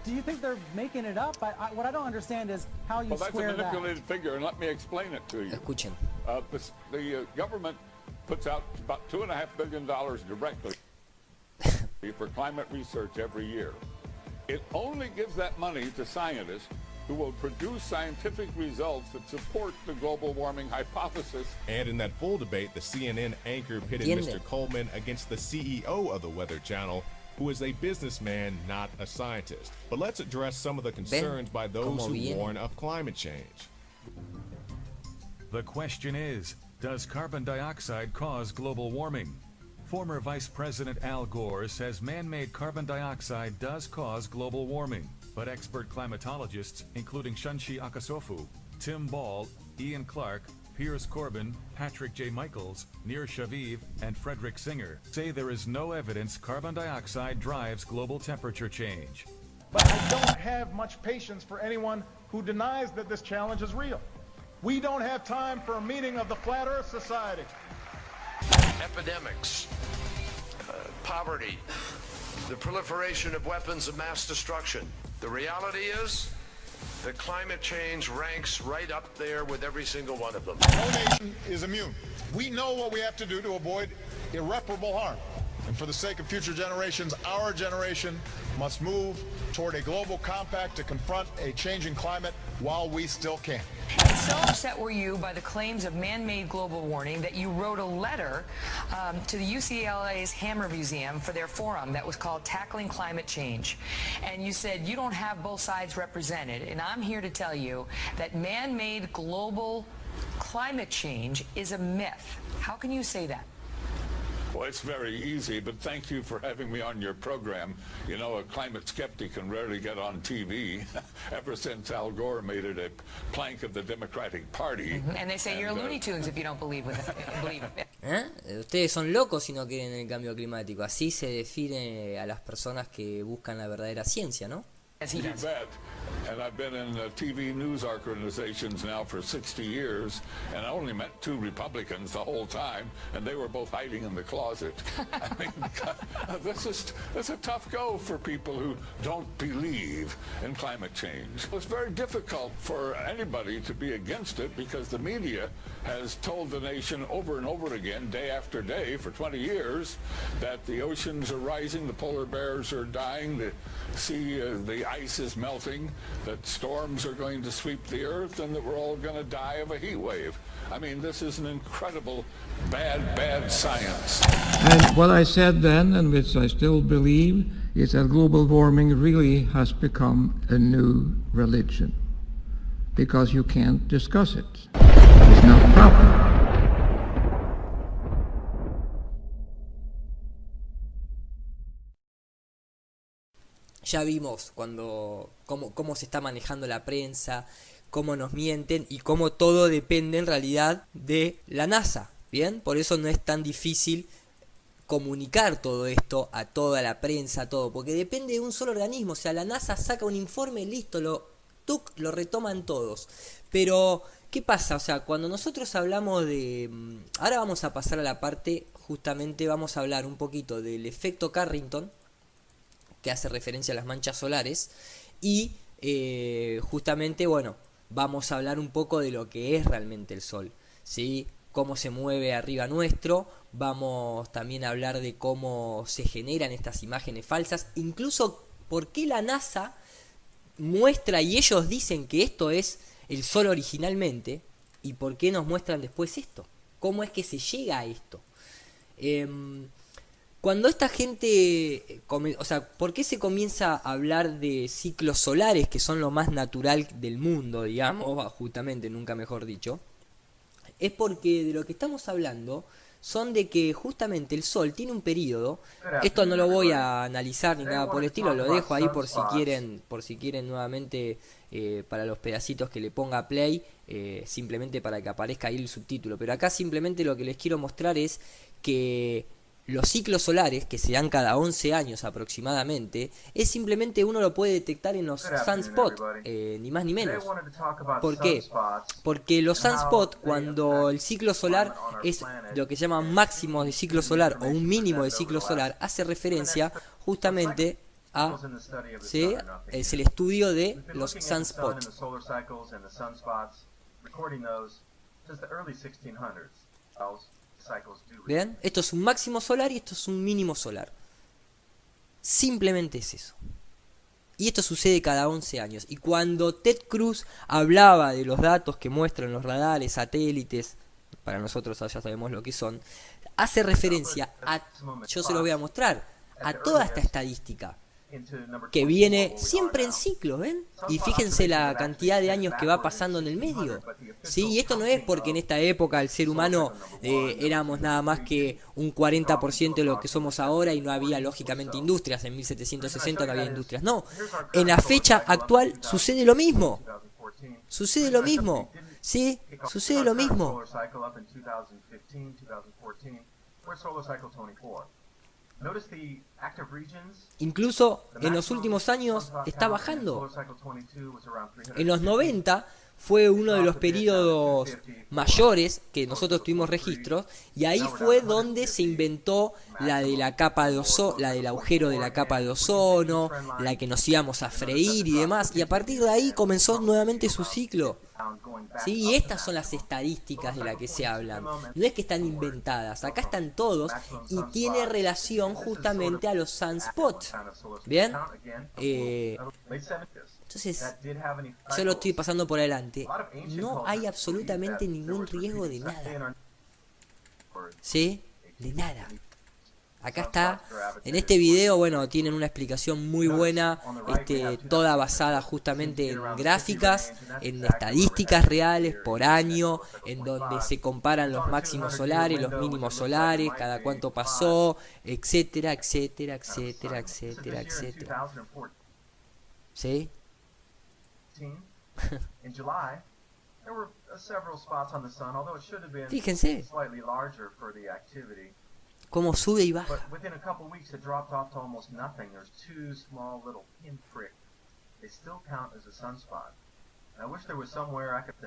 do you think they're making it up? What I don't understand is how you square that. Well, that's a manipulated figure, and let me explain it to you. Escuchen. The government puts out about $2.5 billion directly for climate research every year. It only gives that money to scientists who will produce scientific results that support the global warming hypothesis. And in that full debate, the CNN anchor pitted Mr. Coleman against the CEO of the Weather Channel, who is a businessman, not a scientist. But let's address some of the concerns by those who warn of climate change. The question is, does carbon dioxide cause global warming? Former Vice President Al Gore says man-made carbon dioxide does cause global warming. But expert climatologists, including Shunshi Akasofu, Tim Ball, Ian Clark, Piers Corbin, Patrick J. Michaels, Nir Shaviv, and Frederick Singer, say there is no evidence carbon dioxide drives global temperature change. But I don't have much patience for anyone who denies that this challenge is real. We don't have time for a meeting of the Flat Earth Society. Epidemics, poverty, the proliferation of weapons of mass destruction. The reality is that climate change ranks right up there with every single one of them. No nation is immune. We know what we have to do to avoid irreparable harm. And for the sake of future generations, our generation must move toward a global compact to confront a changing climate while we still can. So upset were you by the claims of man-made global warming that you wrote a letter to the UCLA's Hammer Museum for their forum that was called Tackling Climate Change. And you said you don't have both sides represented. And I'm here to tell you that man-made global climate change is a myth. How can you say that? Well, it's very easy, but thank you for having me on your program. You know, a climate skeptic can rarely get on TV. Ever since Al Gore made it a plank of the Democratic Party. And they say you're Looney Tunes if you don't believe it. Ustedes son locos si no quieren el cambio climático. Así se define a las personas que buscan la verdadera ciencia, ¿no? You bet. And I've been in TV news organizations now for 60 years, and I only met 2 Republicans the whole time, and they were both hiding in the closet. I mean, this a tough go for people who don't believe in climate change. It's very difficult for anybody to be against it because the media has told the nation over and over again, day after day, for 20 years, that the oceans are rising, the polar bears are dying, the sea, the ice is melting, that storms are going to sweep the earth, and that we're all going to die of a heat wave. I mean, this is an incredible bad science. And what I said then, and which I still believe, is that global warming really has become a new religion. Because you can't discuss it. It's not proper. Ya vimos cómo se está manejando la prensa, cómo nos mienten y cómo todo depende en realidad de la NASA. Bien, por eso no es tan difícil comunicar todo esto a toda la prensa, todo, porque depende de un solo organismo. O sea, la NASA saca un informe, listo, lo retoman todos. Pero, ¿qué pasa? O sea, cuando nosotros hablamos de... Ahora vamos a pasar a la parte, justamente vamos a hablar un poquito del efecto Carrington, que hace referencia a las manchas solares. Y justamente, bueno, vamos a hablar un poco de lo que es realmente el Sol, ¿sí? Cómo se mueve arriba nuestro. Vamos también a hablar de cómo se generan estas imágenes falsas, incluso por qué la NASA muestra y ellos dicen que esto es el Sol originalmente, y por qué nos muestran después esto, cómo es que se llega a esto. Cuando esta gente, o sea, ¿por qué se comienza a hablar de ciclos solares, que son lo más natural del mundo, digamos, justamente, nunca mejor dicho? Es porque de lo que estamos hablando son de que justamente el Sol tiene un periodo. Esto no lo voy a analizar ni nada por el estilo, lo dejo ahí por si quieren nuevamente, para los pedacitos que le ponga play, simplemente para que aparezca ahí el subtítulo. Pero acá simplemente lo que les quiero mostrar es que los ciclos solares, que se dan cada 11 años aproximadamente, es simplemente uno lo puede detectar en los sunspots, ni más ni menos. ¿Por qué? Porque los sunspots, cuando el ciclo solar es lo que se llama máximo de ciclo solar o un mínimo de ciclo solar, hace referencia justamente a, ¿sí? Es el estudio de los sunspots. ¿Vean? Esto es un máximo solar y esto es un mínimo solar. Simplemente es eso. Y esto sucede cada 11 años. Y cuando Ted Cruz hablaba de los datos que muestran los radares, satélites, para nosotros ya sabemos lo que son, hace referencia a, yo se lo voy a mostrar, a toda esta estadística que viene siempre en ciclos, ¿ven? Y fíjense la cantidad de años que va pasando en el medio, ¿sí? Y esto no es porque en esta época el ser humano éramos nada más que un 40% de lo que somos ahora y no había lógicamente industrias. En 1760 no había industrias, no. En la fecha actual sucede lo mismo. Sucede lo mismo, ¿sí? Sucede lo mismo. Incluso en los últimos años está bajando. En los 90 fue uno de los periodos mayores que nosotros tuvimos registros, y ahí fue donde se inventó la de la capa de ozono, la del agujero de la capa de ozono, la que nos íbamos a freír y demás, y a partir de ahí comenzó nuevamente su ciclo. ¿Sí? Y estas son las estadísticas de las que se hablan. No es que están inventadas, acá están todos, y tiene relación justamente a los sunspots. ¿Bien? Entonces, yo lo estoy pasando por adelante. No hay absolutamente ningún riesgo de nada. ¿Sí? De nada. Acá está, en este video, bueno, tienen una explicación muy buena, toda basada justamente en gráficas, en estadísticas reales por año, en donde se comparan los máximos solares, los mínimos solares, cada cuánto pasó, etcétera, etcétera, etcétera, etcétera, etcétera. ¿Sí? Fíjense cómo sube y baja.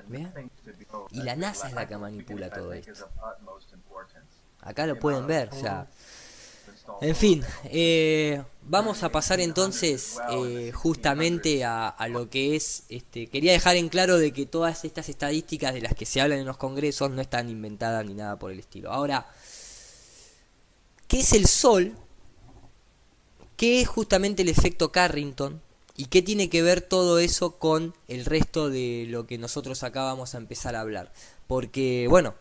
¿Vean? Y la NASA es la que manipula todo esto. Acá lo pueden ver, o sea. En fin, vamos a pasar entonces justamente a lo que es, quería dejar en claro de que todas estas estadísticas de las que se hablan en los congresos no están inventadas ni nada por el estilo. Ahora, ¿qué es el Sol? ¿Qué es justamente el efecto Carrington? ¿Y qué tiene que ver todo eso con el resto de lo que nosotros acá vamos a empezar a hablar? Porque, bueno,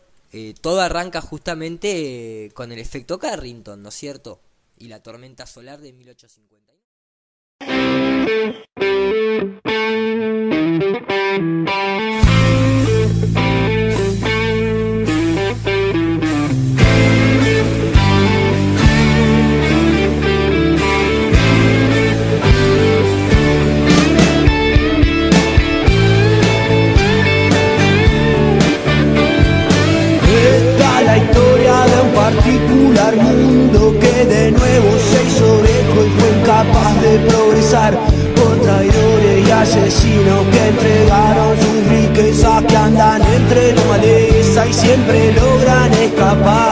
todo arranca justamente con el efecto Carrington, ¿no es cierto? Y la tormenta solar de 1851. Particular mundo que de nuevo se hizo viejo y fue incapaz de progresar, por traidores y asesinos que entregaron sus riquezas, que andan entre la maleza y siempre logran escapar.